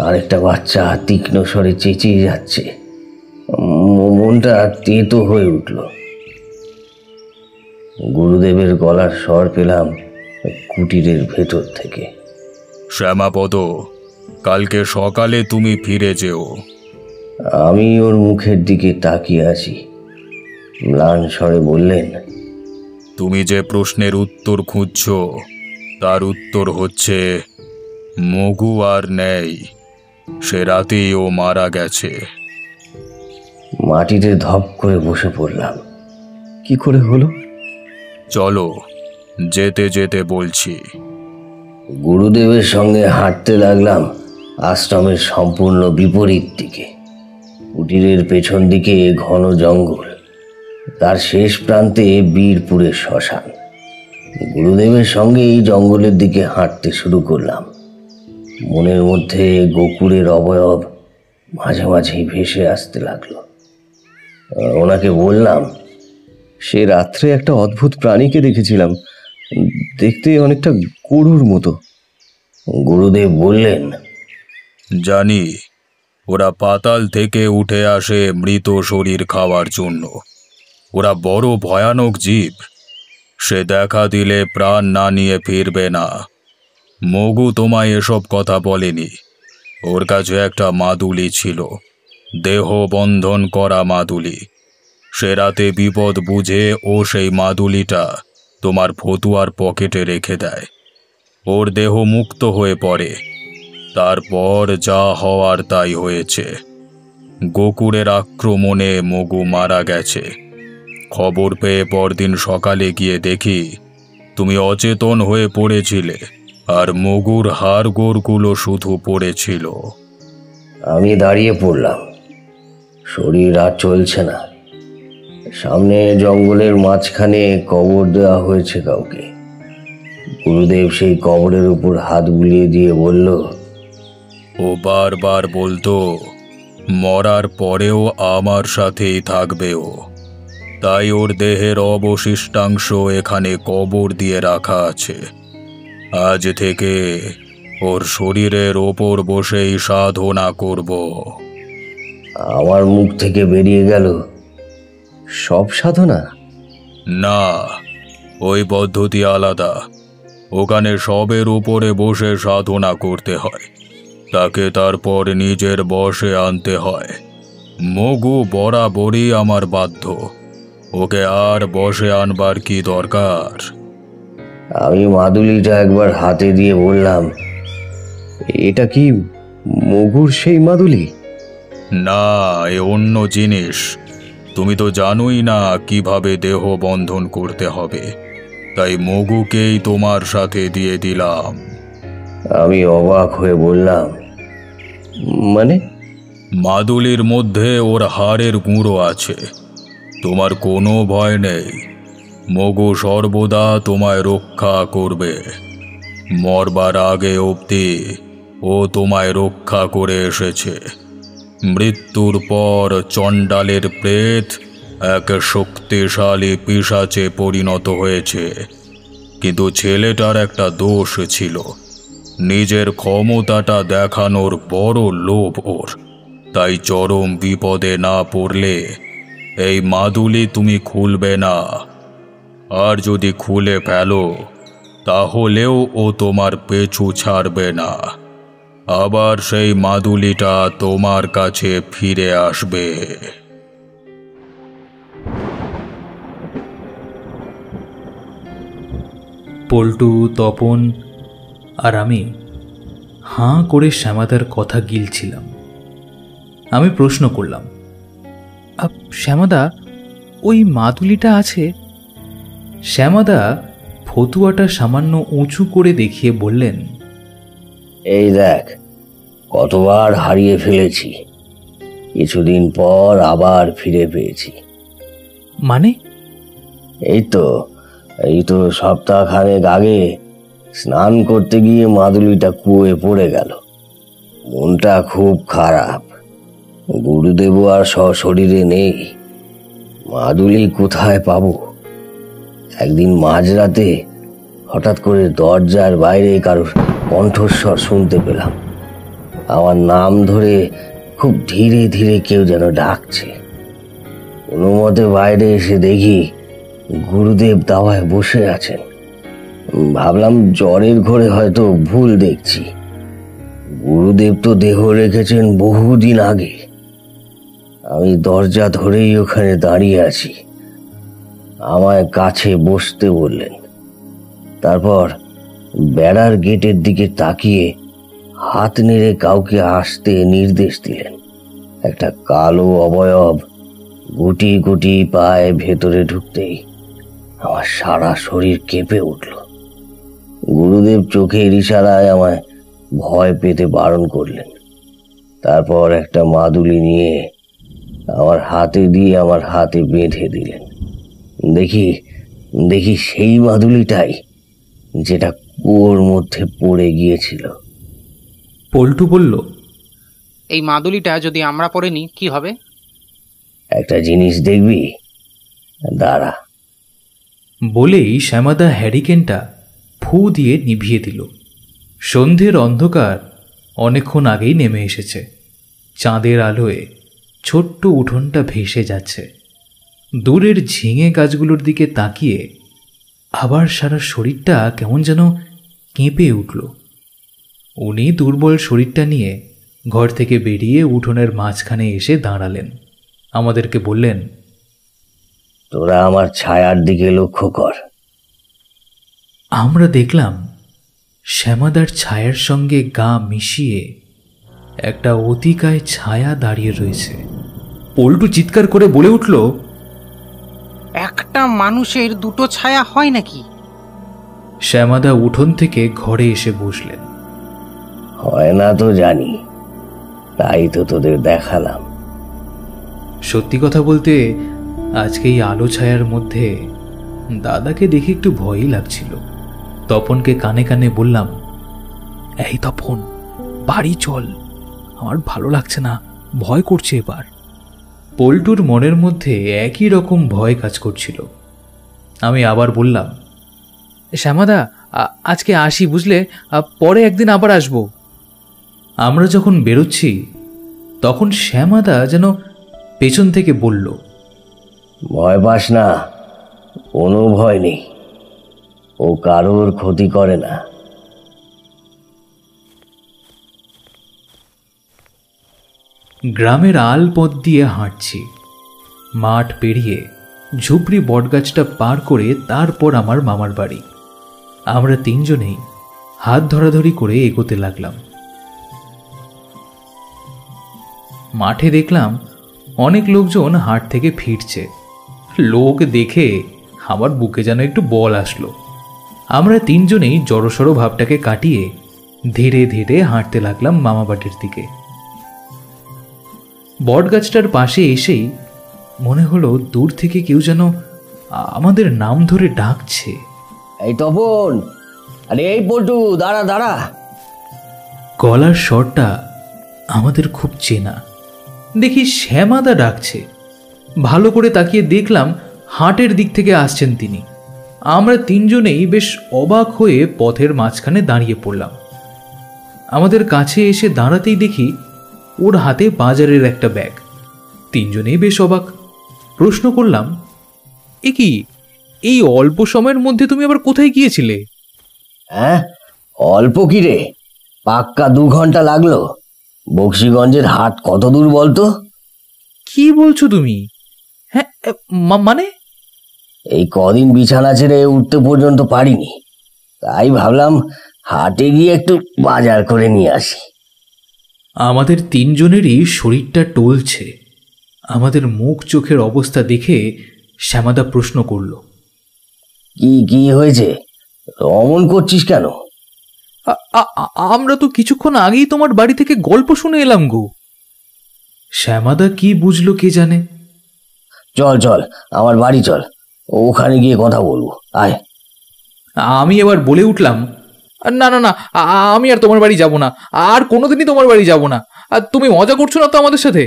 Speaker 6: আরেকটা বাচ্চা তীক্ষ্ণ স্বরে চেঁচিয়ে যাচ্ছে। মনটা তেতো হয়ে উঠল। গুরুদেবের গলার স্বর পেলাম কুটিরের ভেতর থেকে।
Speaker 3: শ্যামাপদ, কালকে সকালে তুমি ফিরে যেও।
Speaker 6: আমি ওর মুখের দিকে তাকিয়ে আছি। ম্লান স্বরে বললেন,
Speaker 3: তুমি যে প্রশ্নের উত্তর খুঁজছ তার উত্তর হচ্ছে মগু আর নেই, সে রাতেই ও মারা গেছে।
Speaker 6: মাটিতে ধপ করে বসে পড়লাম। কি করে হলো?
Speaker 3: চলো, যেতে যেতে বলছি।
Speaker 6: গুরুদেবের সঙ্গে হাঁটতে লাগলাম আশ্রমের সম্পূর্ণ বিপরীত দিকে। কুটিরের পেছন দিকে ঘন জঙ্গল, তার শেষ প্রান্তে বীরপুরের শ্মশান। গুরুদেবের সঙ্গে এই জঙ্গলের দিকে হাঁটতে শুরু করলাম। মনের মধ্যে গোকুলের অবয়ব মাঝে মাঝেই ভেসে আসতে লাগলো। ওনাকে বললাম,
Speaker 10: সে রাত্রে একটা অদ্ভুত প্রাণীকে দেখেছিলাম, দেখতে অনেকটা গরুর মতো।
Speaker 6: গুরুদেব বললেন,
Speaker 3: জানি, ওরা পাতাল থেকে উঠে আসে মৃত শরীর খাওয়ার জন্য। ওরা বড় ভয়ানক জীব, সে দেখা দিলে প্রাণ না নিয়ে ফিরবে না। মগু তোমায় এসব কথা বলেনি। ওর কাছে একটা মাদুলি ছিল, দেহ বন্ধন করা মাদুলি। সে রাতে বিপদ বুঝে ও সেই মাদুলিটা তোমার ফতুয়ার পকেটে রেখে দেয়। ওর দেহ মুক্ত হয়ে পড়ে। তারপর যা হওয়ার তাই হয়েছে। গোকুলের আক্রমণে মগু মারা গেছে। খবর পেয়ে পরদিন সকালে গিয়ে দেখি তুমি অচেতন হয়ে পড়েছিলে, আর মগুর হাড়গোড়গুলো শুধু পড়েছিল।
Speaker 6: আমি দাঁড়িয়ে পড়লাম। শরীর আর চলছে না। সামনে জঙ্গলের মাঝখানে কবর দেওয়া হয়েছে কাউকে। গুরুদেব সেই কবরের উপর হাত বুলিয়ে দিয়ে বলল,
Speaker 3: ও বারবার বলতো মরার পরেও আমার সাথেই থাকবে ও, তাই ওর দেহের অবশিষ্টাংশ এখানে কবর দিয়ে রাখা আছে। আজ থেকে ওর শরীরের ওপর বসেই সাধনা করব।
Speaker 6: আমার মুখ থেকে বেরিয়ে গেল,
Speaker 10: সব সাধনা?
Speaker 3: না, ওই পদ্ধতি আলাদা। ওখানে সবের উপরে বসে সাধনা করতে হয়, তাকে তারপর নিজের বশে আনতে হয়। মগু বরাবরই আমার বাধ্য, ওকে আর বশে আনবার কি দরকার?
Speaker 6: আমি মাদুলিটা একবার হাতে দিয়ে বললাম,
Speaker 10: এটা কি মগুর সেই মাদুলি?
Speaker 3: না, এ অন্য জিনিস। তুমি তো জানোই না কিভাবে দেহ বন্ধন করতে হবে, তাই মগুকেই তোমার সাথে দিয়ে দিলাম।
Speaker 6: আমি অবাক হয়ে বললাম,
Speaker 10: মানে?
Speaker 3: মাদুলির মধ্যে ওর হাড়ের গুঁড়ো আছে। তোমার কোনো ভয় নেই। মগু সর্বদা তোমায় রক্ষা করবে। মরবার আগে অবধি ও তোমায় রক্ষা করে এসেছে। মৃত্যুর পর চণ্ডালের প্রেত এক শক্তিশালী পিশাচে পরিণত হয়েছে। কিন্তু ছেলেটার একটা দোষ ছিল, নিজের ক্ষমতাটা দেখানোর বড় লোভ ওর। তাই চরম বিপদে না পড়লে এই মাদুলি তুমি খুলবে না। আর যদি খুলে ফেলো তাহলেও ও তোমার পেছু ছাড়বে না। আবার সেই মাদুলিটা তোমার কাছে ফিরে আসবে।
Speaker 2: পল্টু, তপন আর আমি হাঁ করে শ্যামাদার কথা গিলছিলাম। আমি প্রশ্ন করলাম, শ্যামাদা, ওই মাদুলিটা আছে? শ্যামাদা ফতুয়াটা সামান্য উঁচু করে দেখিয়ে বললেন,
Speaker 6: এই দেখ, কতবার হারিয়ে ফেলেছি, কিছুদিন পর আবার ফিরে পেয়েছি।
Speaker 2: মানে?
Speaker 6: এই তো সপ্তাহখানেক আগে স্নান করতে গিয়ে মাদুলিটা কুয়োয় পড়ে গেল। মনটা খুব খারাপ। গুরুদেব আর সশরীরে নেই। মাদুলি কোথায় পাবো? একদিন মাঝরাতে হঠাৎ করে দরজার বাইরে কারোর কণ্ঠস্বর শুনতে পেলাম। আমার নাম ধরে খুব ধীরে ধীরে কেউ যেন ডাকছে। কোনো মতে বাইরে এসে দেখি গুরুদেব দাওয়ায় বসে আছেন। ভাবলাম জ্বরের ঘোরে হয়তো ভুল দেখছি।
Speaker 5: গুরুদেব তো দেহ রেখেছেন বহুদিন আগে। আমি দরজা ধরেই ওখানে দাঁড়িয়ে আছি। আমায় কাছে বসতে বললেন। তারপর বেড়ার গেটের দিকে তাকিয়ে হাত নেড়ে কাউকে আসতে নির্দেশ দিলেন। একটা কালো অবয়ব গুটি গুটি পায়ে ভেতরে ঢুকতেই আমার সারা শরীর কেঁপে উঠল। গুরুদেব চোখের ইশারায় আমায় ভয় পেতে বারণ করলেন। তারপর একটা মাদুলি নিয়ে আমার হাতে দিয়ে আমার হাতে বেঁধে দিলেন। দেখি দেখি সেই মাদুলিটাই, যেটা কুয়োর মধ্যে পড়ে গিয়েছিল।
Speaker 2: পল্টু বলল,
Speaker 4: এই মাদুলিটা যদি আমরা পরে নিই কি হবে?
Speaker 5: একটা জিনিস দেখবি, দাঁড়া।
Speaker 2: বলেই শ্যামাদা হ্যারিকেনটা ফু দিয়ে নিভিয়ে দিল। সন্ধ্যের অন্ধকার অনেকক্ষণ আগেই নেমে এসেছে। চাঁদের আলোয় ছোট্ট উঠোনটা ভেসে যাচ্ছে। দূরের ঝিঙে গাছগুলোর দিকে তাকিয়ে আবার সারা শরীরটা কেমন যেন কেঁপে উঠল। উনি দুর্বল শরীরটা নিয়ে ঘর থেকে বেরিয়ে উঠোনের মাঝখানে এসে দাঁড়ালেন। আমাদেরকে বললেন,
Speaker 5: তোরা আমার ছায়ার দিকে লক্ষ্য কর।
Speaker 2: আমরা দেখলাম শ্যামাদার ছায়ার সঙ্গে গা মিশিয়ে একটা অতিকায় ছায়া দাঁড়িয়ে রয়েছে। পল্টু চিৎকার করে বলে উঠল,
Speaker 4: একটা মানুষের দুটো ছায়া হয় নাকি?
Speaker 2: শ্যামাদা উঠোন থেকে ঘরে এসে বসলেন।
Speaker 5: হয় না তো জানি, তাই তো তোদের দেখালাম।
Speaker 2: সত্যি কথা বলতে আজকে এই আলো ছায়ার মধ্যে দাদাকে দেখে একটু ভয়ই লাগছিল। তপনকে কানে কানে বললাম, এই তপন, বাড়ি চল, আমার ভালো লাগছে না, ভয় করছে এবার। পল্টুর মনের মধ্যে একই রকম ভয় কাজ করছিল। আমি আবার বললাম, শ্যামাদা, আজকে আসি বুঝলে, পরে একদিন আবার আসবো। আমরা যখন বেরোচ্ছি তখন শ্যামাদা যেন পেছন থেকে বলল,
Speaker 5: ভয় পাস না, কোনো ভয় নেই, ও কারোর ক্ষতি করে না।
Speaker 2: গ্রামের আল পথ দিয়ে হাঁটছি। মাঠ পেরিয়ে ঝুপড়ি বটগাছটা পার করে তারপর আমার মামার বাড়ি। আমরা তিনজনেই হাত ধরাধরি করে এগোতে লাগলাম। মাঠে দেখলাম অনেক লোকজন হাট থেকে ফিরছে। লোক দেখে আমার বুকে যেন একটু বল আসলো। আমরা তিনজনেই জড়সড় ভাবটাকে কাটিয়ে ধীরে ধীরে হাঁটতে লাগলাম মামাবাড়ির দিকে। বটগাছটার পাশে এসেই মনে হলো দূর থেকে কেউ যেন আমাদের নাম ধরে ডাকছে।
Speaker 5: এই তপন, আরে এই পল্টু, দাঁড়া দাঁড়া।
Speaker 2: গলার স্বরটা আমাদের খুব চেনা। দেখি শ্যামাদা ডাকছে। ভালো করে তাকিয়ে দেখলাম হাটের দিক থেকে আসছেন তিনি। আমরা তিনজনেই বেশ অবাক হয়ে পথের মাঝখানে দাঁড়িয়ে পড়লাম। আমাদের কাছে এসে দাঁড়াতেই দেখি ওর হাতে বাজারের একটা ব্যাগ। তিনজনেই বেশ অবাক। প্রশ্ন করলাম, এ কি, এই অল্প সময়ের মধ্যে তুমি আবার কোথায় গিয়েছিলে?
Speaker 5: হ্যাঁ, অল্প কি রে, পাক্কা 2 ঘন্টা লাগলো। বক্সিগঞ্জের হাট কত দূর বলতো?
Speaker 2: কি বলছো তুমি? হ্যাঁ, মানে?
Speaker 5: এই কদিন বিছানা ছেড়ে উঠতে পর্যন্ত পারিনি, তাই ভাবলাম হাটে গিয়ে একটু বাজার করে নিয়ে আসি।
Speaker 2: আমাদের তিনজনেরই শরীরটা টলছে। আমাদের মুখ চোখের অবস্থা দেখে শ্যামাদা প্রশ্ন করল,
Speaker 5: কি কি হয়েছে, অমন করছিস কেন?
Speaker 2: আমরা তো কিছুক্ষণ আগেই তোমার বাড়ি থেকে গল্প শুনে এলাম গো। শ্যামাদা কি বুঝলো কে জানে।
Speaker 5: চল চল, আমার বাড়ি চল, ওখানে গিয়ে কথা বলবো, আয়।
Speaker 2: আমি এবার বলে উঠলাম, না না না, আমি আর তোমার বাড়ি যাব না, আর কোনোদিনই তোমার বাড়ি যাব না। আর তুমি মজা করছো না তো আমাদের সাথে?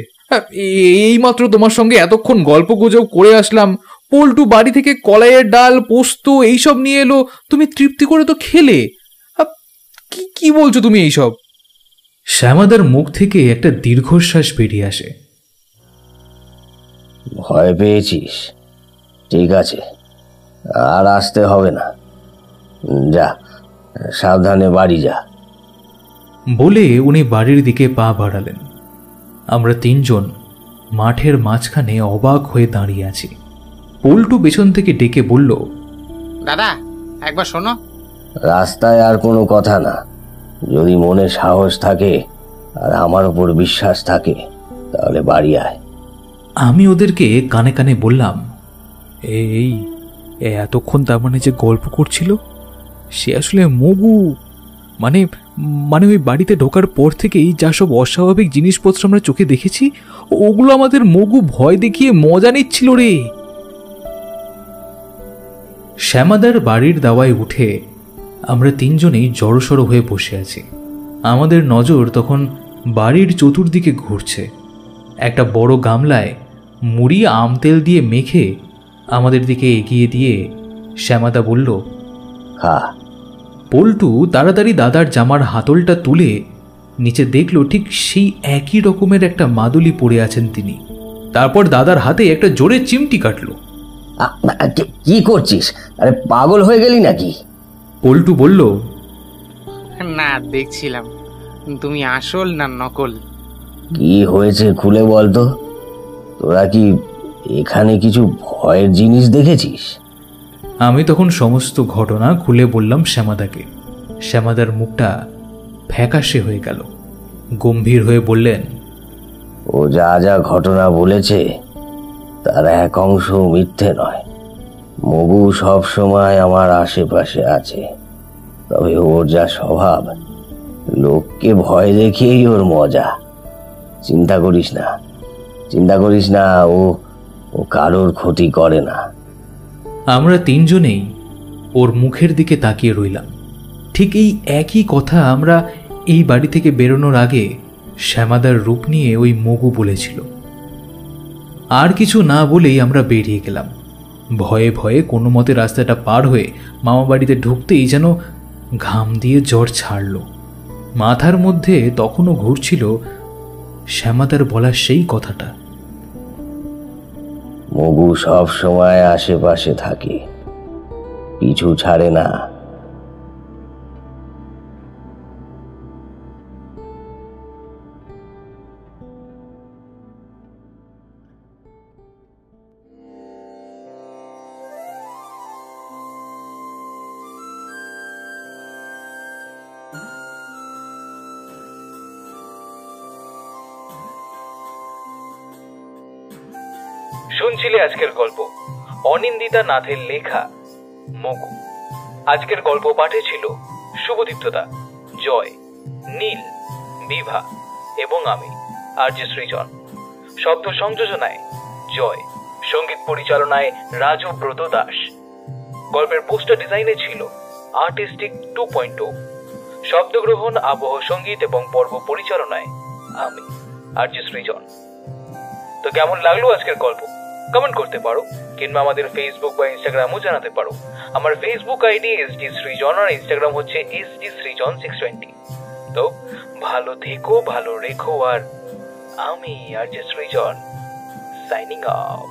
Speaker 2: এইমাত্র তোমার সঙ্গে এতক্ষণ গল্প গুজব করে আসলাম। পল্টু বাড়ি থেকে কলাইয়ের ডাল, পোস্ত এইসব নিয়ে এলো, তুমি তৃপ্তি করে তো খেলে। কি কি বলছো তুমি এইসব? শ্যামাদার মুখ থেকে একটা দীর্ঘশ্বাস বেরিয়ে আসে।
Speaker 5: ভয় পেয়েছিস? ঠিক আছে, আর আসতে হবে না, যা সাবধানে বাড়ি যা।
Speaker 2: বলে উনি বাড়ির দিকে পা বাড়ালেন। আমরা তিনজন মাঠের মাঝখানে অবাক হয়ে দাঁড়িয়ে আছি। পল্টু পেছন থেকে ডেকে বলল,
Speaker 4: দাদা একবার শোনো।
Speaker 5: রাস্তায় আর কোনো কথা না, যদি মনে সাহস থাকে আর আমার উপর বিশ্বাস থাকে তাহলে বাড়ি আয়।
Speaker 2: আমি ওদেরকে কানে কানে বললাম, এই এতক্ষণ তার মানে যে গল্প করছিল সে আসলে মগু। মানে মানে ওই বাড়িতে ঢোকার পর থেকেই যা সব অস্বাভাবিক জিনিসপত্র আমরা চোখে দেখেছি ওগুলো আমাদের মগু ভয় দেখিয়ে মজা নিচ্ছিল রে। শ্যামাদার বাড়ির দাওয়ায় উঠে আমরা তিনজনেই জড়সড় হয়ে বসে আছি। আমাদের নজর তখন বাড়ির চতুর্দিকে ঘুরছে। একটা বড় গামলায় মুড়ি আম তেল দিয়ে মেখে আমাদের দিকে এগিয়ে দিয়ে শ্যামাদা বলল,
Speaker 5: খা।
Speaker 2: পল্টু তাড়াতাড়ি দাদার জামার হাতলটা তুলে নিচে দেখল ঠিক সেই একই রকমের একটা মাদুলি পড়ে আছেন তিনি। তারপর দাদার হাতে একটা জোরে চিমটি কাটল।
Speaker 5: কি করছিস? আরে পাগল হয়ে গেলি নাকি?
Speaker 2: পল্টু বলল,
Speaker 4: না দেখছিলাম তুমি আসল না নকল।
Speaker 5: কি হয়েছে খুলে বলতো? তোরা কি এখানে কিছু ভয়ের জিনিস দেখেছিস?
Speaker 2: আমি তখন সমস্ত ঘটনা খুলে বললাম শ্যামাদাকে। শ্যামাদার মুখটা ফ্যাকাশে হয়ে গেল। গম্ভীর হয়ে বললেন,
Speaker 5: ও যা যা ঘটনা বলেছে তার এক অংশ মিথ্যে নয়। মগু সব সময় আমার আশেপাশে আছে, তবে ওর যা স্বভাব, লোককে ভয় দেখিয়েই ওর মজা। চিন্তা করিস না, চিন্তা করিস না, ও কারোর ক্ষতি করে না।
Speaker 2: আমরা তিনজনেই ওর মুখের দিকে তাকিয়ে রইলাম। ঠিক এই একই কথা আমরা এই বাড়ি থেকে বেরোনোর আগে শ্যামাদার রূপ নিয়ে ওই মগু বলেছিল। আর কিছু না বলেই আমরা বেরিয়ে গেলাম। ভয়ে ভয়ে কোনো মতে রাস্তাটা পার হয়ে মামা বাড়িতে ঢুকতেই যেন ঘাম দিয়ে জ্বর ছাড়ল। মাথার মধ্যে তখনও ঘুরছিল শ্যামাদার বলা সেই কথাটা,
Speaker 5: মগু সব সময় আশেপাশে থাকে, পিছু ছাড়ে না।
Speaker 1: শুনছিলে আজকের গল্প অনিন্দিতা নাথের লেখা মগু। আজকের গল্প পাঠে ছিল শুভদীপ্তদা, জয়, নীল, বিভা এবং আমি আরজে সৃজন। শব্দ সংযোজনায় জয়, সঙ্গীত পরিচালনায় রাজু ব্রত দাস। গল্পের পোস্টার ডিজাইনে ছিল আর্টিস্টিক 2.0। শব্দগ্রহণ, আবহ সঙ্গীত এবং পর্ব পরিচালনায় আমি আরজে সৃজন। তো কেমন লাগলো আজকের গল্প কমেন্ট করতে পারো, কিংবা আমাদের ফেসবুক বা ইনস্টাগ্রামও জানাতে পারো। আমার ফেসবুক আইডি এসডি সৃজন আর ইনস্টাগ্রাম হচ্ছে এসডি সৃজন 620। তো ভালো থেকো, ভালো রেখো, আর আমি আরজে সৃজন সাইনিং অফ।